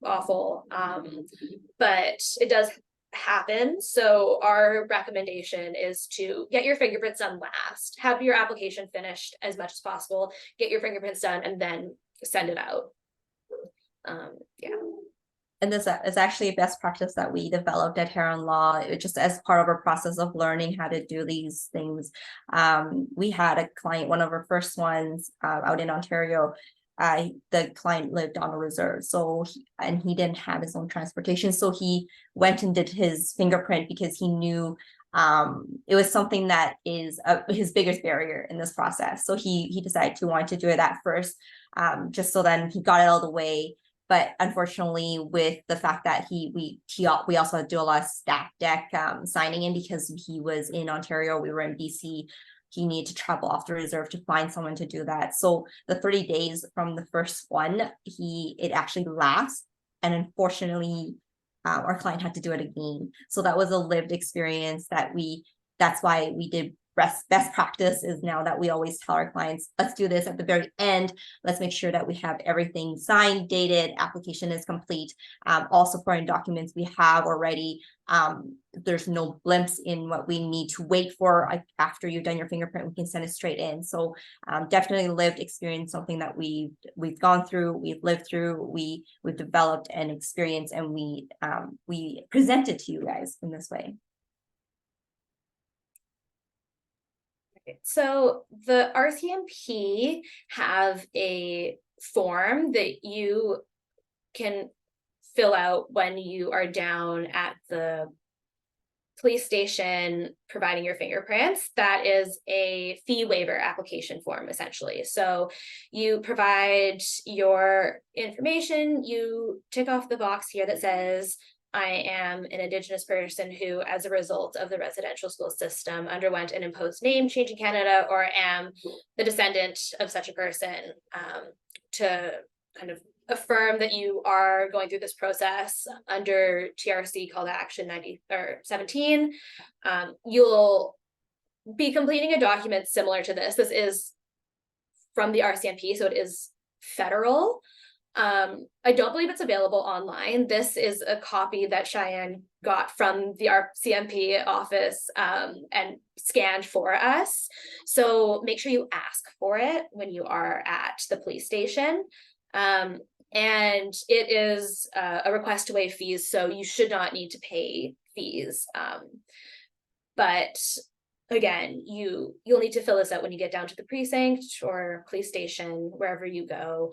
awful, but it does happen. So our recommendation is to get your fingerprints done last, have your application finished as much as possible, get your fingerprints done, and then send it out. Yeah. And this is actually a best practice that we developed at Heron Law, just as part of our process of learning how to do these things. We had a client, one of our first ones out in Ontario. The client lived on a reserve, and he didn't have his own transportation, so he went and did his fingerprint because he knew it was something that is his biggest barrier in this process. So he decided to want to do it at first, just so then he got it all the way. But unfortunately, with the fact that we also had to do a lot of stack deck signing in because he was in Ontario, we were in BC. He needed to travel off the reserve to find someone to do that. So the 30 days from the first one, it actually lapsed. And unfortunately, our client had to do it again. So that was a lived experience that's why we did best practice is now that we always tell our clients, let's do this at the very end. Let's make sure that we have everything signed, dated, application is complete. All supporting documents we have already. There's no blimps in what we need to wait for after you've done your fingerprint. We can send it straight in. So definitely lived experience, something that we've gone through, we've lived through, we've developed and experienced, and we present it to you guys in this way. So the RCMP have a form that you can fill out when you are down at the police station providing your fingerprints, that is a fee waiver application form, essentially. So you provide your information, you tick off the box here that says, I am an Indigenous person who, as a result of the residential school system, underwent an imposed name change in Canada, or am the descendant of such a person, to kind of affirm that you are going through this process under TRC Call to Action 17. You'll be completing a document similar to this. This is from the RCMP, so it is federal. I don't believe it's available online. This is a copy that Cheyenne got from the RCMP office and scanned for us. So make sure you ask for it when you are at the police station. And it is a request to waive fees, so you should not need to pay fees. But again, you'll need to fill this out when you get down to the precinct or police station, wherever you go.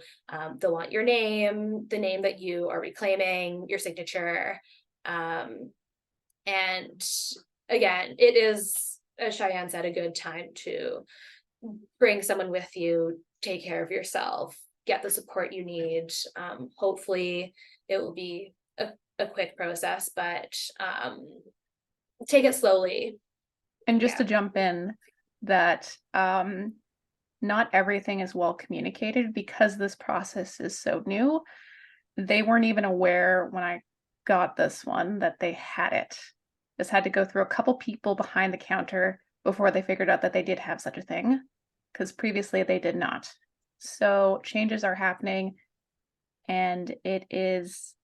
They'll want your name, the name that you are reclaiming, your signature. And again, it is, as Cheyenne said, a good time to bring someone with you, take care of yourself, get the support you need. Hopefully it will be a quick process, but take it slowly. And just to jump in, that not everything is well communicated because this process is so new. They weren't even aware when I got this one that they had it. This had to go through a couple people behind the counter before they figured out that they did have such a thing, because previously they did not. So changes are happening, and it is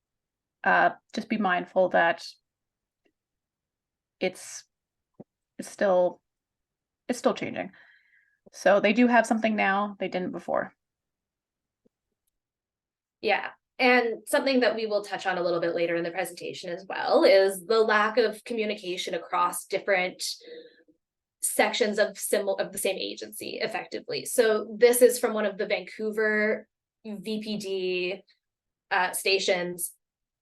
just be mindful that it's still changing. So they do have something now they didn't before. Yeah, and something that we will touch on a little bit later in the presentation as well is the lack of communication across different sections of the same agency effectively. So this is from one of the Vancouver VPD stations.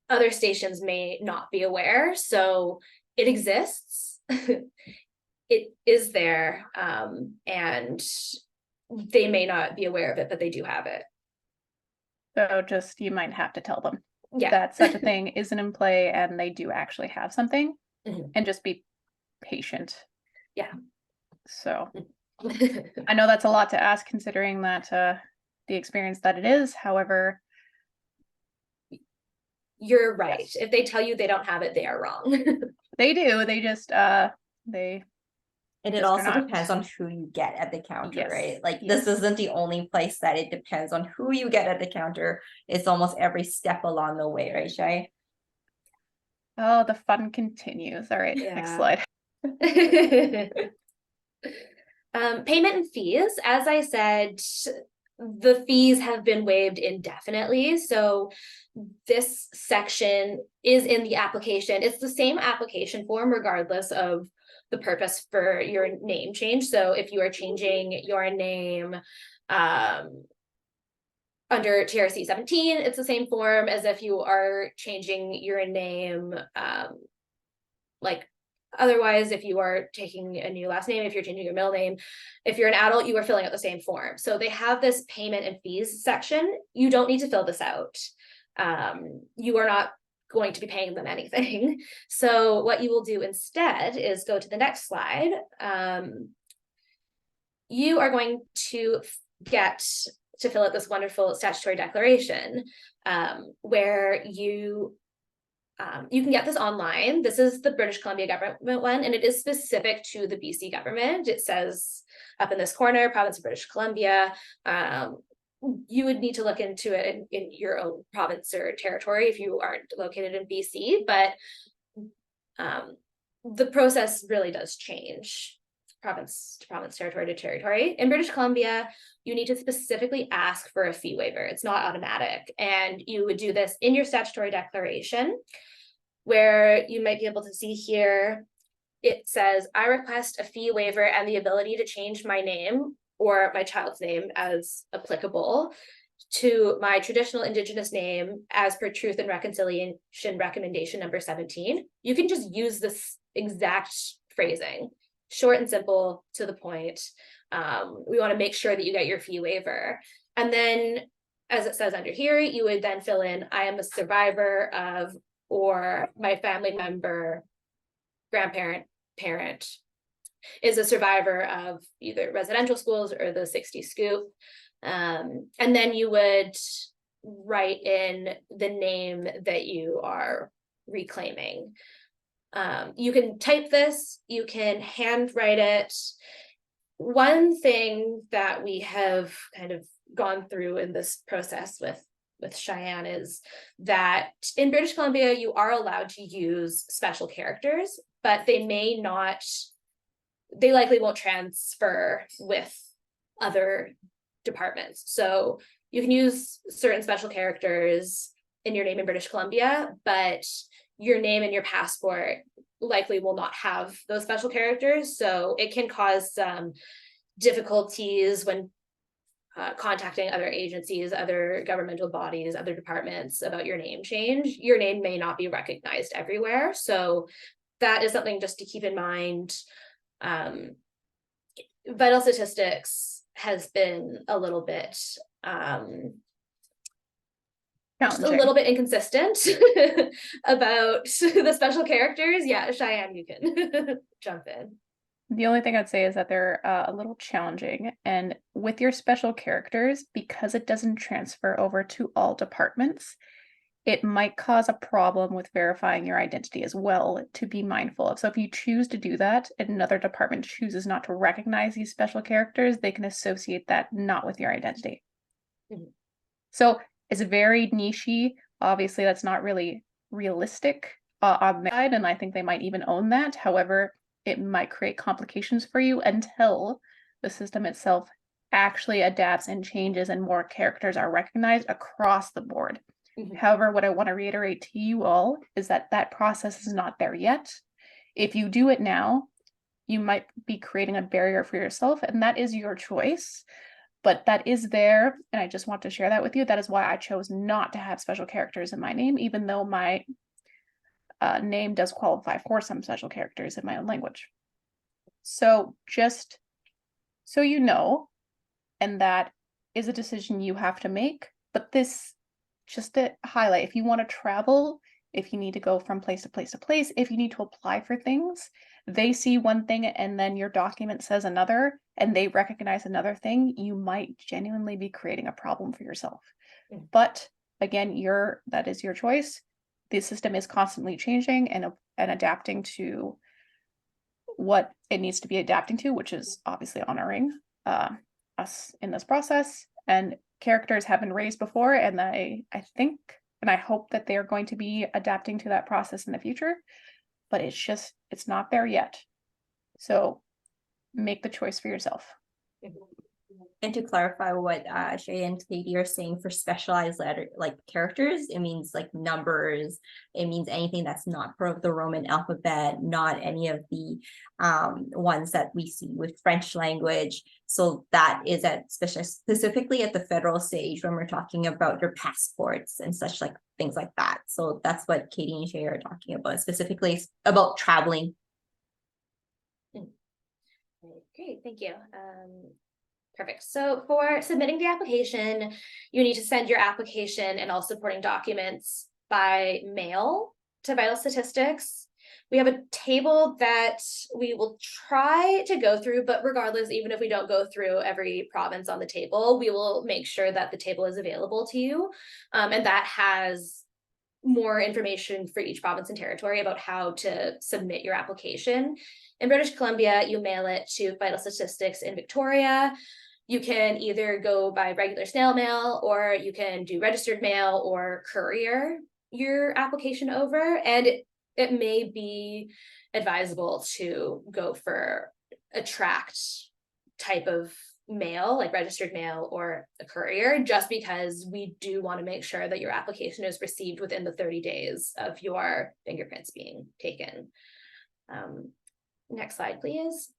Other stations may not be aware, so it exists. It is there, and they may not be aware of it, but they do have it. So just, you might have to tell them Yeah. that such a thing isn't in play and they do actually have something, and just be patient. Yeah. So I know that's a lot to ask considering that the experience that it is. However, you're right. Yes. If they tell you they don't have it, they are wrong. they do. They just they And it just are also not. depends on who you get at the counter, Yes. right? Like Yes. this isn't the only place that it depends on who you get at the counter. It's almost every step along the way, right, Shay? Oh, the fun continues. All right, next Yeah. slide. Payment and fees. As I said, the fees have been waived indefinitely. So this section is in the application. It's the same application form regardless of the purpose for your name change. So if you are changing your name under TRC 17, it's the same form as if you are changing your name like otherwise, if you are taking a new last name, if you're changing your middle name, if you're an adult, you are filling out the same form. So they have this payment and fees section. You don't need to fill this out. You are not going to be paying them anything. So what you will do instead is go to the next slide. You are going to get to fill out this wonderful statutory declaration where you can get this online. This is the British Columbia government one, and it is specific to the BC government. It says up in this corner, province of British Columbia. You would need to look into it in your own province or territory if you aren't located in BC, but the process really does change province to province, territory to territory. In British Columbia, you need to specifically ask for a fee waiver. It's not automatic, and you would do this in your statutory declaration, where you might be able to see here, it says, I request a fee waiver and the ability to change my name or my child's name as applicable to my traditional Indigenous name as per Truth and Reconciliation Recommendation number 17, you can just use this exact phrasing, short and simple, to the point. We want to make sure that you get your fee waiver. And then, as it says under here, you would then fill in, I am a survivor of, or my family member, grandparent, parent is a survivor of either residential schools or the 60 scoop. And then you would write in the name that you are reclaiming. You can type this, you can handwrite it. One thing that we have kind of gone through in this process with Cheyenne is that in British Columbia, you are allowed to use special characters, but they likely won't transfer with other departments. So you can use certain special characters in your name in British Columbia, but your name and your passport likely will not have those special characters. So it can cause some difficulties when contacting other agencies, other governmental bodies, other departments about your name change. Your name may not be recognized everywhere. So that is something just to keep in mind. Vital statistics has been a little bit just a little bit inconsistent about the special characters. Yeah, Cheyenne, you can jump in. The only thing I'd say is that they're a little challenging, and with your special characters, because it doesn't transfer over to all departments, it might cause a problem with verifying your identity as well, to be mindful of. So if you choose to do that and another department chooses not to recognize these special characters, they can associate that not with your identity. Mm-hmm. So it's very niche-y. Obviously, that's not really realistic on their side, and I think they might even own that. However, it might create complications for you until the system itself actually adapts and changes and more characters are recognized across the board. Mm-hmm. However, what I want to reiterate to you all is that that process is not there yet. If you do it now, you might be creating a barrier for yourself, and that is your choice. But that is there, and I just want to share that with you. That is why I chose not to have special characters in my name, even though my name does qualify for some special characters in my own language. So just so you know, and that is a decision you have to make, but this, just to highlight, if you want to travel, if you need to go from place to place to place, if you need to apply for things, they see one thing and then your document says another, and they recognize another thing, you might genuinely be creating a problem for yourself. Mm. But again, that is your choice. The system is constantly changing and adapting to what it needs to be adapting to, which is obviously honoring us in this process. And characters have been raised before, and I think and I hope that they are going to be adapting to that process in the future, but it's not there yet. So make the choice for yourself. And to clarify what Shay and Katie are saying, for specialized letter like characters, it means like numbers, it means anything that's not part of the Roman alphabet, not any of the ones that we see with French language. So that is specifically at the federal stage when we're talking about your passports and such, like things like that. So that's what Katie and Shay are talking about, specifically about traveling. Great, thank you. Perfect. So for submitting the application, you need to send your application and all supporting documents by mail to Vital Statistics. We have a table that we will try to go through, but regardless, even if we don't go through every province on the table, we will make sure that the table is available to you. And that has more information for each province and territory about how to submit your application. In British Columbia, you mail it to Vital Statistics in Victoria. You can either go by regular snail mail, or you can do registered mail or courier your application over. And it may be advisable to go for a tracked type of mail, like registered mail or a courier, just because we do want to make sure that your application is received within the 30 days of your fingerprints being taken. Next slide, please.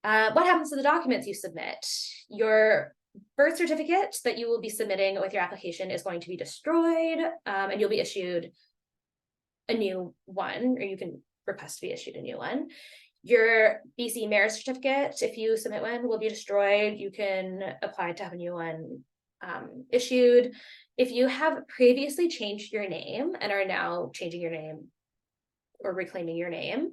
What happens to the documents you submit? Your birth certificate that you will be submitting with your application is going to be destroyed, and you'll be issued a new one, or you can request to be issued a new one. Your BC marriage certificate, if you submit one, will be destroyed. You can apply to have a new one issued. If you have previously changed your name and are now changing your name or reclaiming your name,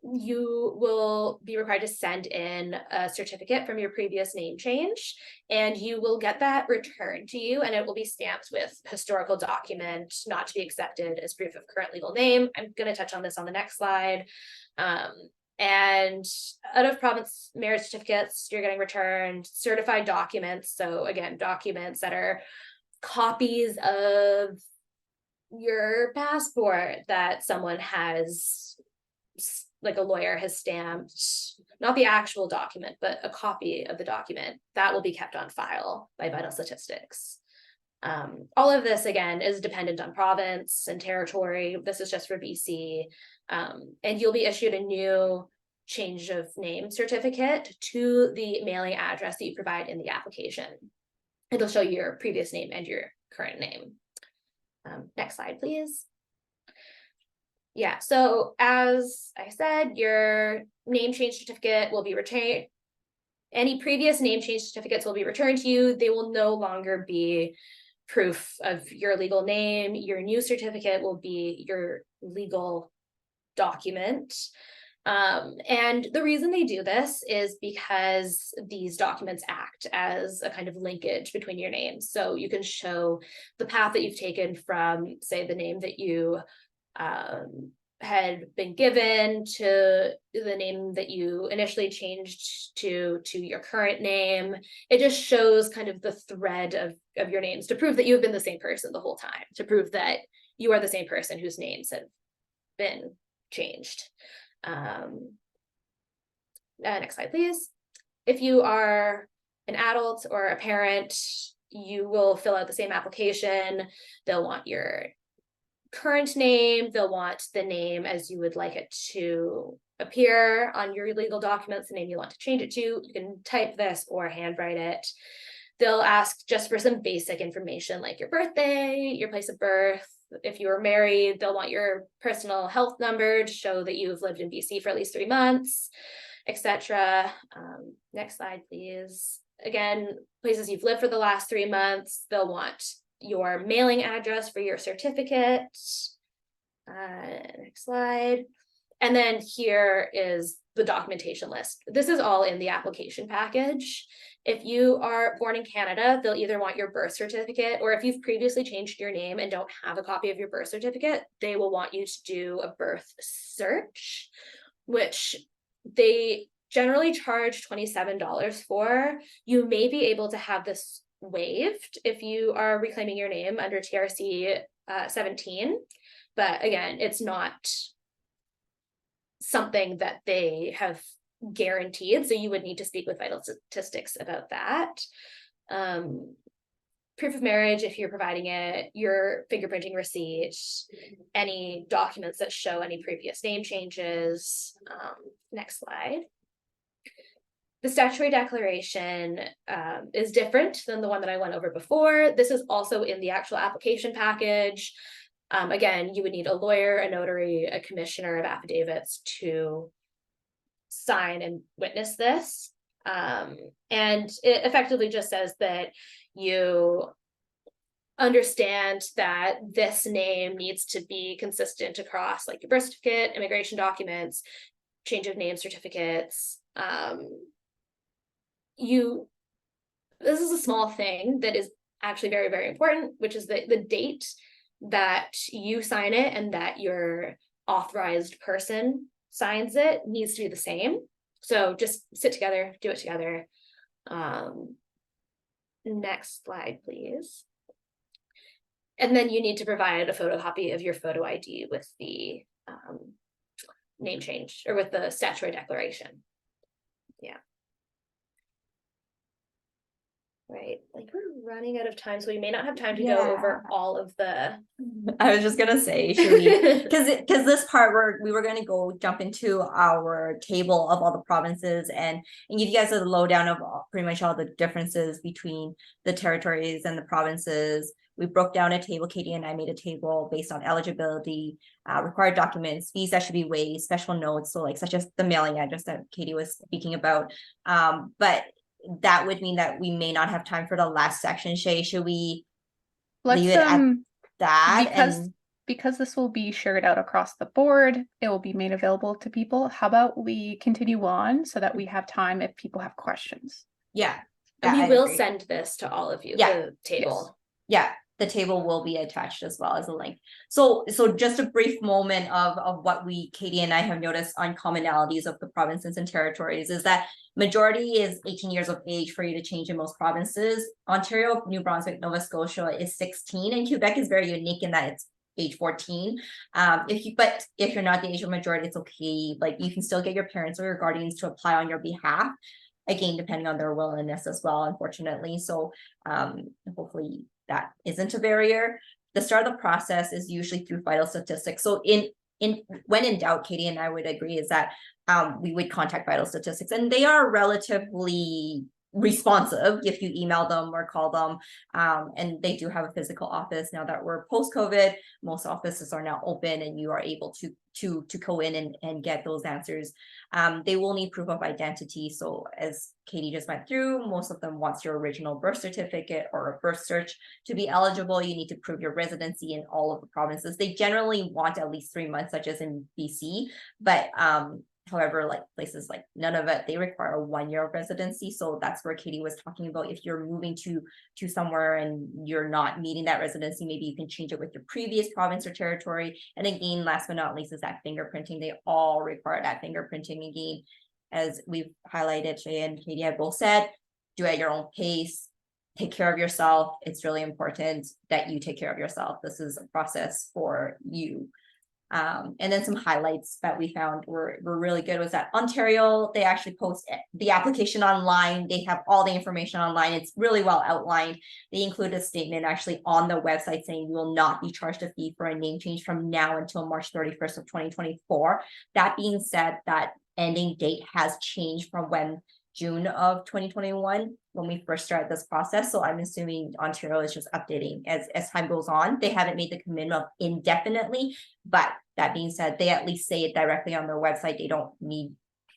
you will be required to send in a certificate from your previous name change, and you will get that returned to you, and it will be stamped with historical document not to be accepted as proof of current legal name. I'm going to touch on this on the next slide. And out of province marriage certificates, you're getting returned certified documents. So again, documents that are copies of your passport that someone has, like a lawyer has stamped, not the actual document, but a copy of the document that will be kept on file by Vital Statistics. All of this, again, is dependent on province and territory. This is just for BC. And you'll be issued a new change of name certificate to the mailing address that you provide in the application. It'll show you your previous name and your current name. Next slide, please. Yeah, so as I said, your name change certificate will be returned. Any previous name change certificates will be returned to you. They will no longer be proof of your legal name. Your new certificate will be your legal document. And the reason they do this is because these documents act as a kind of linkage between your names. So you can show the path that you've taken from, say, the name that you had been given to the name that you initially changed to your current name. It just shows kind of the thread of your names to prove that you've been the same person the whole time, to prove that you are the same person whose names have been changed. Next slide, please. If you are an adult or a parent, you will fill out the same application. They'll want your current name. They'll want the name as you would like it to appear on your legal documents, the name you want to change it to. You can type this or handwrite it. They'll ask just for some basic information like your birthday, your place of birth. If you were married, they'll want your personal health number to show that you've lived in BC for at least 3 months, etc. Next slide, please. Again, places you've lived for the last 3 months, they'll want your mailing address for your certificate. Next slide. And then here is the documentation list. This is all in the application package. If you are born in Canada, they'll either want your birth certificate, or if you've previously changed your name and don't have a copy of your birth certificate, they will want you to do a birth search, which they generally charge $27 for. You may be able to have this waived if you are reclaiming your name under TRC 17, but again, it's not something that they have guaranteed, so you would need to speak with Vital Statistics about that. Proof of marriage, if you're providing it, your fingerprinting receipt, any documents that show any previous name changes. Next slide. The statutory declaration is different than the one that I went over before. This is also in the actual application package. Again, you would need a lawyer, a notary, a commissioner of affidavits to sign and witness this. And it effectively just says that you understand that this name needs to be consistent across like your birth certificate, immigration documents, change of name certificates. This is a small thing that is actually very, very important, which is the date that you sign it and that your authorized person signs it needs to be the same. So just sit together, do it together. Next slide, please. And then you need to provide a photocopy of your photo ID with the name change, or with the statutory declaration. Yeah. Right, like we're running out of time, so we may not have time to go over all of the. I was just gonna say, should we, because this part we were gonna jump into our table of all the provinces and give you guys a lowdown of pretty much all the differences between the territories and the provinces. We broke down a table. Katie and I made a table based on eligibility, required documents, fees that should be waived, special notes, so like such as the mailing address that Katie was speaking about. But that would mean that we may not have time for the last section. Shay, should we leave it at that? Because this will be shared out across the board, it will be made available to people. How about we continue on so that we have time if people have questions? Yeah. And we will send this to all of you, the table. Yeah, the table will be attached as well as a link. So just a brief moment of what Katie and I have noticed on commonalities of the provinces and territories is that majority is 18 years of age for you to change in most provinces. Ontario, New Brunswick, Nova Scotia is 16, and Quebec is very unique in that it's age 14. If you're not the age of majority, it's okay. Like you can still get your parents or your guardians to apply on your behalf. Again, depending on their willingness as well, unfortunately. So hopefully that isn't a barrier. The start of the process is usually through vital statistics. So when in doubt, Katie and I would agree is that we would contact vital statistics, and they are relatively responsive if you email them or call them, and they do have a physical office now that we're post-COVID. Most offices are now open and you are able to go in and get those answers. They will need proof of identity. So as Katie just went through, most of them wants your original birth certificate or a birth search. To be eligible, you need to prove your residency in all of the provinces. They generally want at least 3 months, such as in BC, but however, like places like Nunavut, they require a 1 year of residency. So that's where Katie was talking about. If you're moving to somewhere and you're not meeting that residency, maybe you can change it with your previous province or territory. And again, last but not least is that fingerprinting. They all require that fingerprinting again. As we've highlighted, Shay and Katie have both said, do it at your own pace. Take care of yourself. It's really important that you take care of yourself. This is a process for you. And then some highlights that we found were really good was that Ontario, they actually post the application online. They have all the information online. It's really well outlined. They include a statement actually on the website saying you will not be charged a fee for a name change from now until March 31st of 2024. That being said, that ending date has changed from June of 2021 when we first started this process. So I'm assuming Ontario is just updating as time goes on. They haven't made the commitment of indefinitely, but that being said, they at least say it directly on their website. They don't need,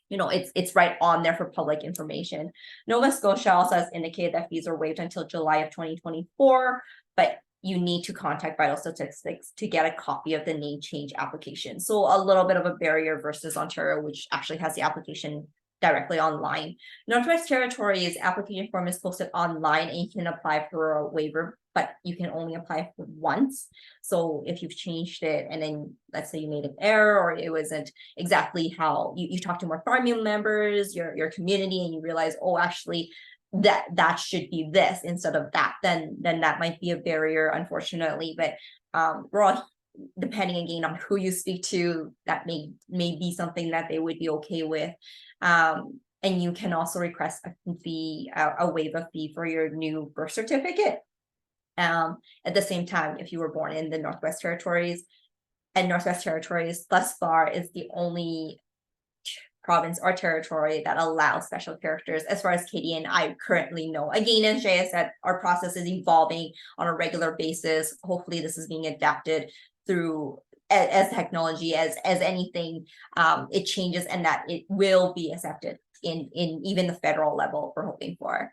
it's right on there for public information. Nova Scotia also has indicated that fees are waived until July of 2024, but you need to contact vital statistics to get a copy of the name change application. So a little bit of a barrier versus Ontario, which actually has the application directly online. Northwest Territories application form is posted online and you can apply for a waiver, but you can only apply for once. So if you've changed it and then let's say you made an error or it wasn't exactly how you talk to more family members, your community, and you realize, oh, actually that should be this instead of that, then that might be a barrier, unfortunately. But we're all, depending again on who you speak to, that may be something that they would be okay with. And you can also request a waive of fee for your new birth certificate. At the same time, if you were born in the Northwest Territories, and Northwest Territories thus far is the only province or territory that allows special characters, as far as Katie and I currently know. Again, as Jay said, our process is evolving on a regular basis. Hopefully this is being adapted through as technology, as anything, it changes, and that it will be accepted in even the federal level we're hoping for.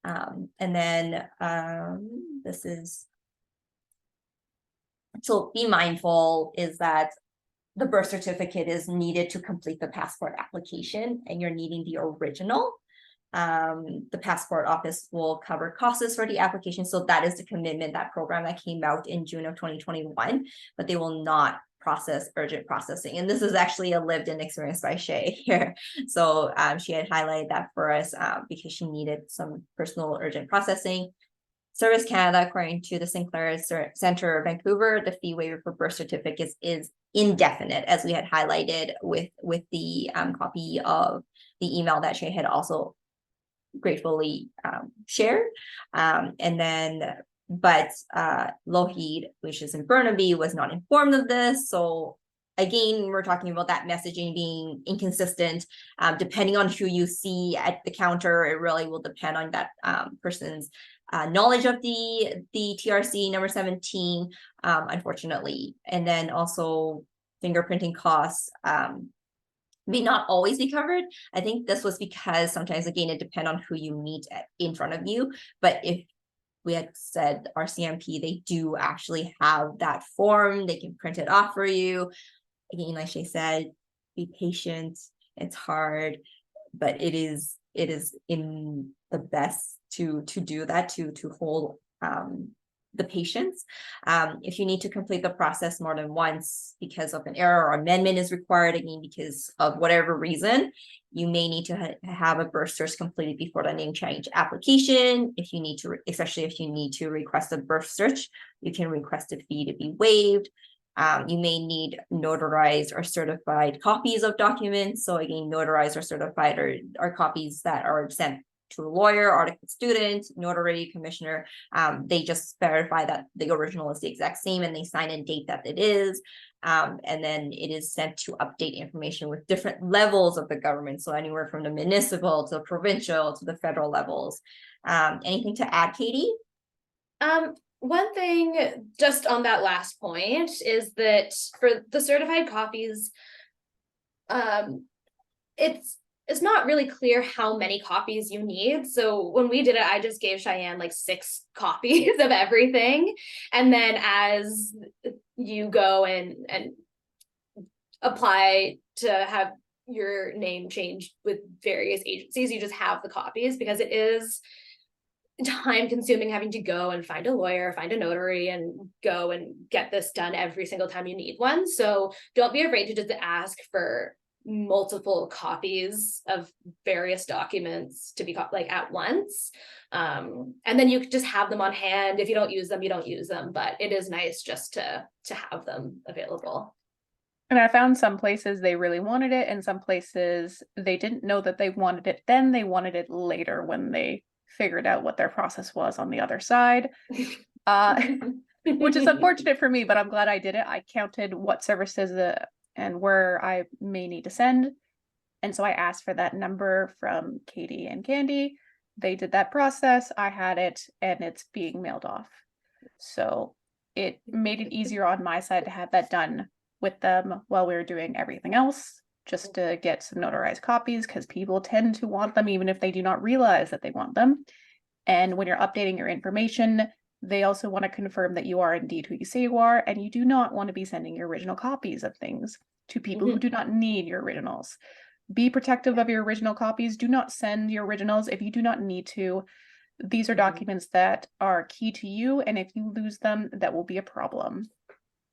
And then this is, so be mindful is that the birth certificate is needed to complete the passport application, and you're needing the original. The passport office will cover costs for the application. So that is the commitment, that program that came out in June of 2021, but they will not process urgent processing. And this is actually a lived-in experience by Shay here. So she had highlighted that for us because she needed some personal urgent processing. Service Canada, according to the Sinclair Center of Vancouver, the fee waiver for birth certificates is indefinite, as we had highlighted with the copy of the email that Shay had also gratefully share. And then, but Lougheed, which is in Burnaby, was not informed of this. So again, we're talking about that messaging being inconsistent. Depending on who you see at the counter, it really will depend on that person's knowledge of the TRC number 17, unfortunately. And then also fingerprinting costs may not always be covered. I think this was because sometimes, again, it depends on who you meet in front of you. But if we had said RCMP, they do actually have that form. They can print it off for you. Again, like Shay said, be patient. It's hard, but it is in the best to do that, to hold the patience. If you need to complete the process more than once because of an error or amendment is required, again, because of whatever reason, you may need to have a birth search completed before the name change application. If you need to, especially if you need to request a birth search, you can request a fee to be waived. You may need notarized or certified copies of documents. So again, notarized or certified are copies that are sent to a lawyer, articled student, notary, commissioner. They just verify that the original is the exact same and they sign and date that it is. And then it is sent to update information with different levels of the government. So anywhere from the municipal to the provincial to the federal levels. Anything to add, Katie? One thing just on that last point is that for the certified copies, it's not really clear how many copies you need. So when we did it, I just gave Cheyenne like 6 copies of everything. And then as you go and apply to have your name changed with various agencies, you just have the copies, because it is time consuming having to go and find a lawyer, find a notary, and go and get this done every single time you need one. So don't be afraid to just ask for multiple copies of various documents to be like at once. And then you just have them on hand. If you don't use them, you don't use them, but it is nice just to have them available. And I found some places they really wanted it, and some places they didn't know that they wanted it. Then they wanted it later when they figured out what their process was on the other side, which is unfortunate for me, but I'm glad I did it. I counted what services and where I may need to send. And so I asked for that number from Katie and Candy. They did that process. I had it, and it's being mailed off. So it made it easier on my side to have that done with them while we were doing everything else, just to get some notarized copies, because people tend to want them even if they do not realize that they want them. And when you're updating your information, they also want to confirm that you are indeed who you say you are, and you do not want to be sending your original copies of things to people who do not need your originals. Be protective of your original copies. Do not send your originals if you do not need to. These are documents that are key to you, and if you lose them, that will be a problem.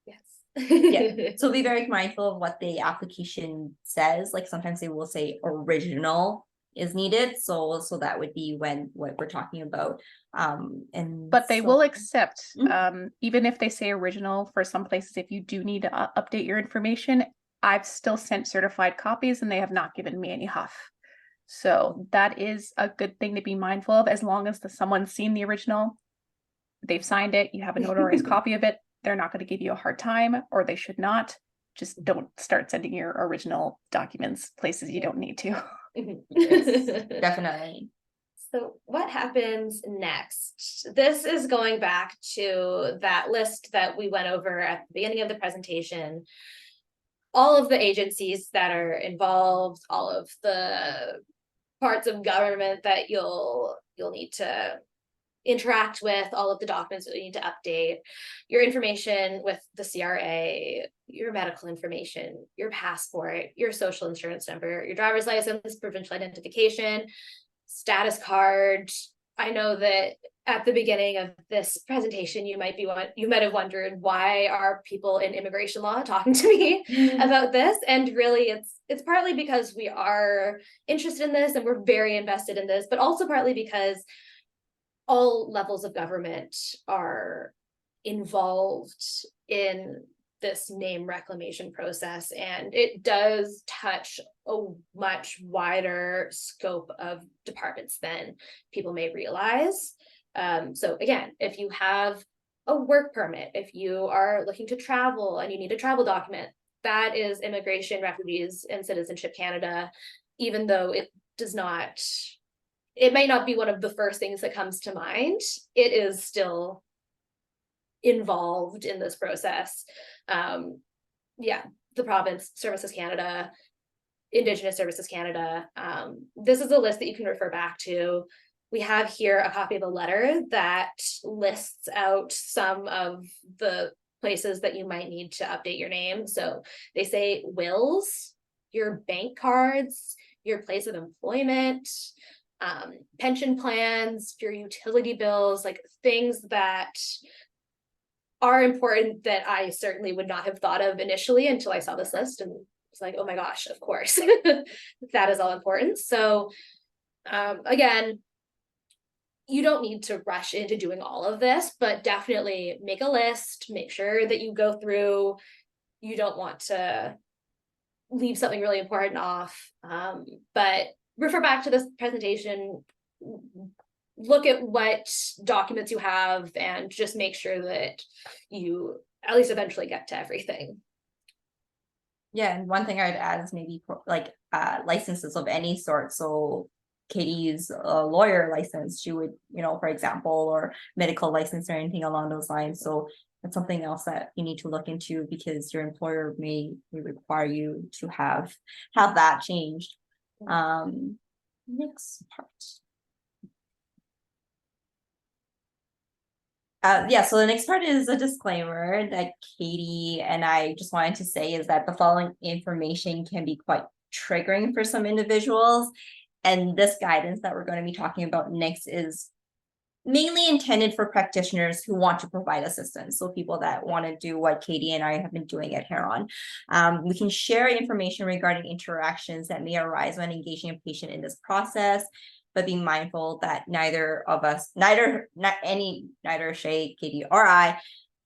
Yes. Yeah. So be very mindful of what the application says. Like sometimes they will say original is needed. So that would be what we're talking about. But they will accept, even if they say original, for some places, if you do need to update your information, I've still sent certified copies and they have not given me any huff. So that is a good thing to be mindful of. As long as someone's seen the original, they've signed it, you have a notarized copy of it, they're not going to give you a hard time, or they should not. Just don't start sending your original documents places you don't need to. Yes, definitely. So what happens next? This is going back to that list that we went over at the beginning of the presentation. All of the agencies that are involved, all of the parts of government that you'll need to interact with, all of the documents that you need to update, your information with the CRA, your medical information, your passport, your social insurance number, your driver's license, provincial identification, status card. I know that at the beginning of this presentation, you might have wondered, why are people in immigration law talking to me about this? And really it's partly because we are interested in this and we're very invested in this, but also partly because all levels of government are involved in this name reclamation process, and it does touch a much wider scope of departments than people may realize. So again, if you have a work permit, if you are looking to travel and you need a travel document, that is Immigration, Refugees, and Citizenship Canada, even though it might not be one of the first things that comes to mind, it is still involved in this process. The Province, Services Canada, Indigenous Services Canada. This is a list that you can refer back to. We have here a copy of a letter that lists out some of the places that you might need to update your name. So they say wills, your bank cards, your place of employment, pension plans, your utility bills, like things that are important that I certainly would not have thought of initially until I saw this list and was like, oh my gosh, of course, that is all important. So again, you don't need to rush into doing all of this, but definitely make a list, make sure that you go through. You don't want to leave something really important off, but refer back to this presentation, look at what documents you have, and just make sure that you at least eventually get to everything. Yeah, and one thing I'd add is maybe licenses of any sort. So Katie's lawyer license, she would, for example, or medical license or anything along those lines. So that's something else that you need to look into, because your employer may require you to have that changed. Next part. So the next part is a disclaimer that Katie and I just wanted to say is that the following information can be quite triggering for some individuals. And this guidance that we're going to be talking about next is mainly intended for practitioners who want to provide assistance. So people that want to do what Katie and I have been doing at Heron. We can share information regarding interactions that may arise when engaging a patient in this process, but be mindful that neither Shay, Katie, or I,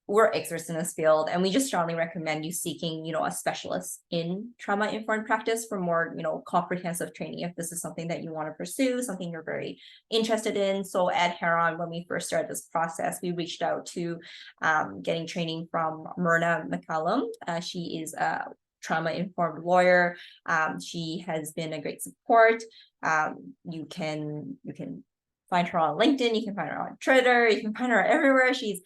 we're experts in this field, and we just strongly recommend you seeking, a specialist in trauma-informed practice for more, comprehensive training if this is something that you want to pursue, something you're very interested in. So at Heron, when we first started this process, we reached out to getting training from Myrna McCallum. She is a trauma-informed lawyer. She has been a great support. You can find her on LinkedIn, you can find her on Twitter, you can find her everywhere. She's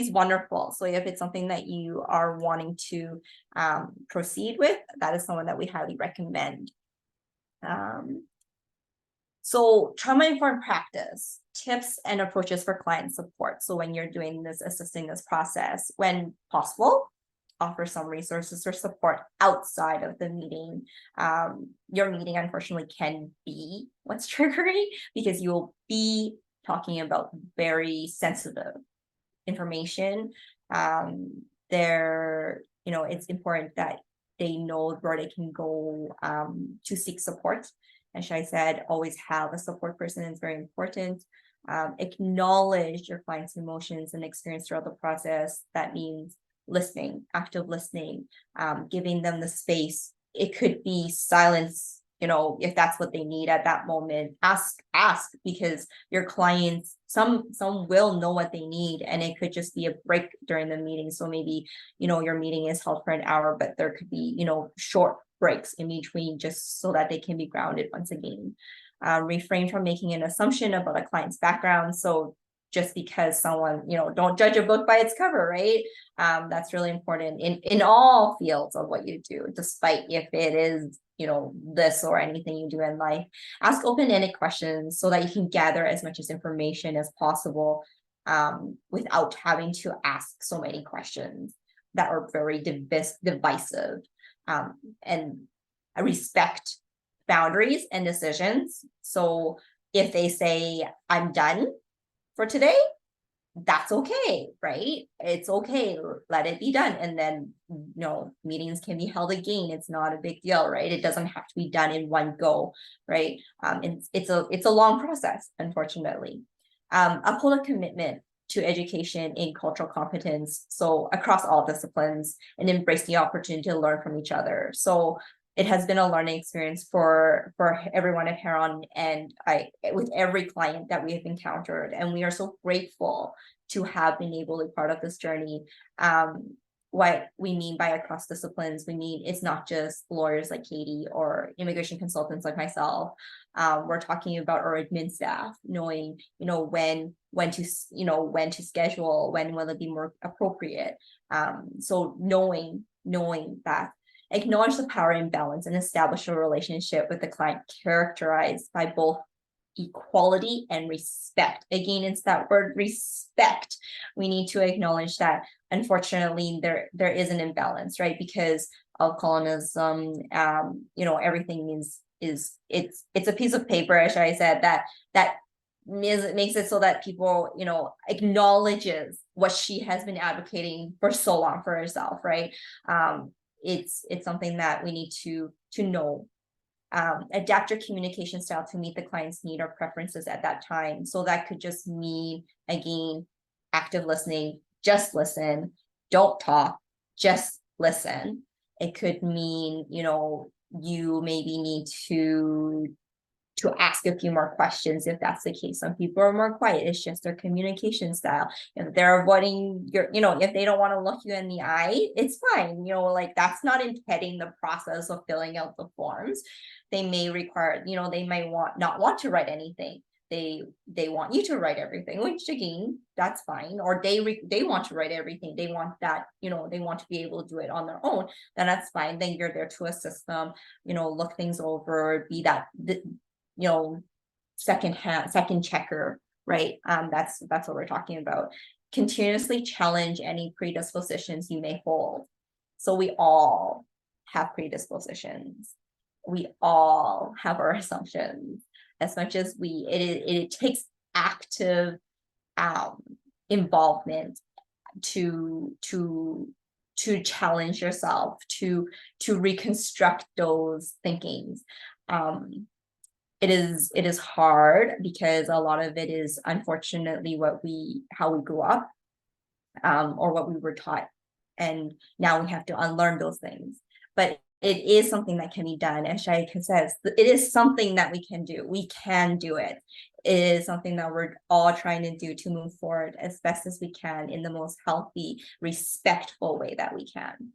wonderful. So if it's something that you are wanting to proceed with, that is someone that we highly recommend. So trauma-informed practice, tips and approaches for client support. So when you're doing this, assisting this process, when possible, offer some resources or support outside of the meeting. Your meeting, unfortunately, can be what's triggering, because you'll be talking about very sensitive information. It's important that they know where they can go to seek support. As I said, always have a support person is very important. Acknowledge your client's emotions and experience throughout the process. That means listening, active listening, giving them the space. It could be silence, if that's what they need at that moment. Ask, because your clients, some will know what they need, and it could just be a break during the meeting. So maybe, your meeting is held for an hour, but there could be, short breaks in between, just so that they can be grounded once again. Refrain from making an assumption about a client's background. So just because someone, don't judge a book by its cover, right? That's really important in all fields of what you do, despite if it is, this or anything you do in life. Ask open-ended questions so that you can gather as much information as possible, without having to ask so many questions that are very divisive. And I respect boundaries and decisions. So if they say, I'm done for today, that's okay, right? It's okay, let it be done. And then, meetings can be held again. It's not a big deal, right? It doesn't have to be done in one go, right? And it's a long process, unfortunately. Uphold a commitment to education in cultural competence, so across all disciplines, and embrace the opportunity to learn from each other. So it has been a learning experience for everyone at Heron, and with every client that we have encountered, and we are so grateful to have been able to be part of this journey. What we mean by across disciplines, we mean it's not just lawyers like Katie or immigration consultants like myself. We're talking about our admin staff, knowing, when to schedule, when will it be more appropriate. So knowing that, acknowledge the power imbalance and establish a relationship with the client characterized by both equality and respect. Again, it's that word respect. We need to acknowledge that unfortunately there is an imbalance, right? Because of colonialism, everything is it's a piece of paper, as I said, that makes it so that people, acknowledges what she has been advocating for so long for herself, right? It's something that we need to know. Adapt your communication style to meet the client's need or preferences at that time. So that could just mean, again, active listening, just listen, don't talk, just listen. It could mean, you maybe need to ask a few more questions if that's the case. Some people are more quiet, it's just their communication style. If they're avoiding your, if they don't want to look you in the eye, it's fine. That's not impeding the process of filling out the forms. They may require, they might not want to write anything. They want you to write everything, which again, that's fine. Or they want to write everything. They want that, they want to be able to do it on their own. Then that's fine. Then you're there to assist them, look things over, be that, second checker, right? That's what we're talking about. Continuously challenge any predispositions you may hold. So we all have predispositions. We all have our assumptions. As much as it takes active involvement to challenge yourself, to reconstruct those thinkings. It is hard because a lot of it is unfortunately how we grew up, or what we were taught, and now we have to unlearn those things. But it is something that can be done. As Shaika says, it is something that we can do. We can do it. It is something that we're all trying to do to move forward as best as we can in the most healthy, respectful way that we can.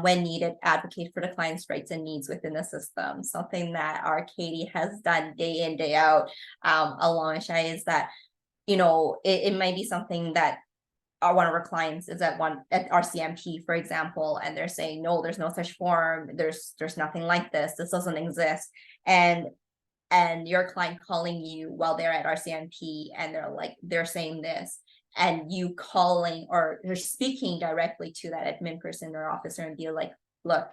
When needed, advocate for the client's rights and needs within the system. Something that our Katie has done day in, day out, along with Shai, is that, it might be something that one of our clients is at RCMP, for example, and they're saying, no, there's no such form, there's nothing like this doesn't exist. And your client calling you while they're at RCMP and they're saying this, and you calling or you're speaking directly to that admin person or officer and be like, look,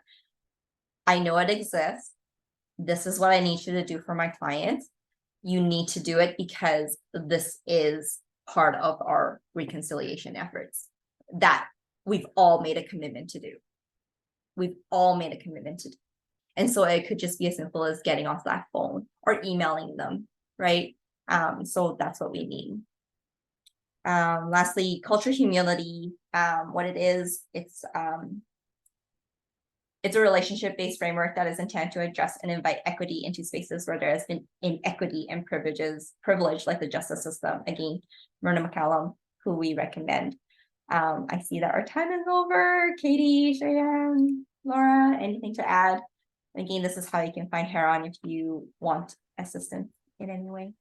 I know it exists. This is what I need you to do for my client. You need to do it because this is part of our reconciliation efforts that we've all made a commitment to do. And so it could just be as simple as getting off that phone or emailing them, right? So that's what we need. Lastly, culture humility. What it is, it's a relationship-based framework that is intended to address and invite equity into spaces where there has been inequity and privilege, like the justice system. Again, Myrna McCallum, who we recommend. I see that our time is over. Katie, Cheyenne, Laura, anything to add? Again, this is how you can find Heron if you want assistance in any way.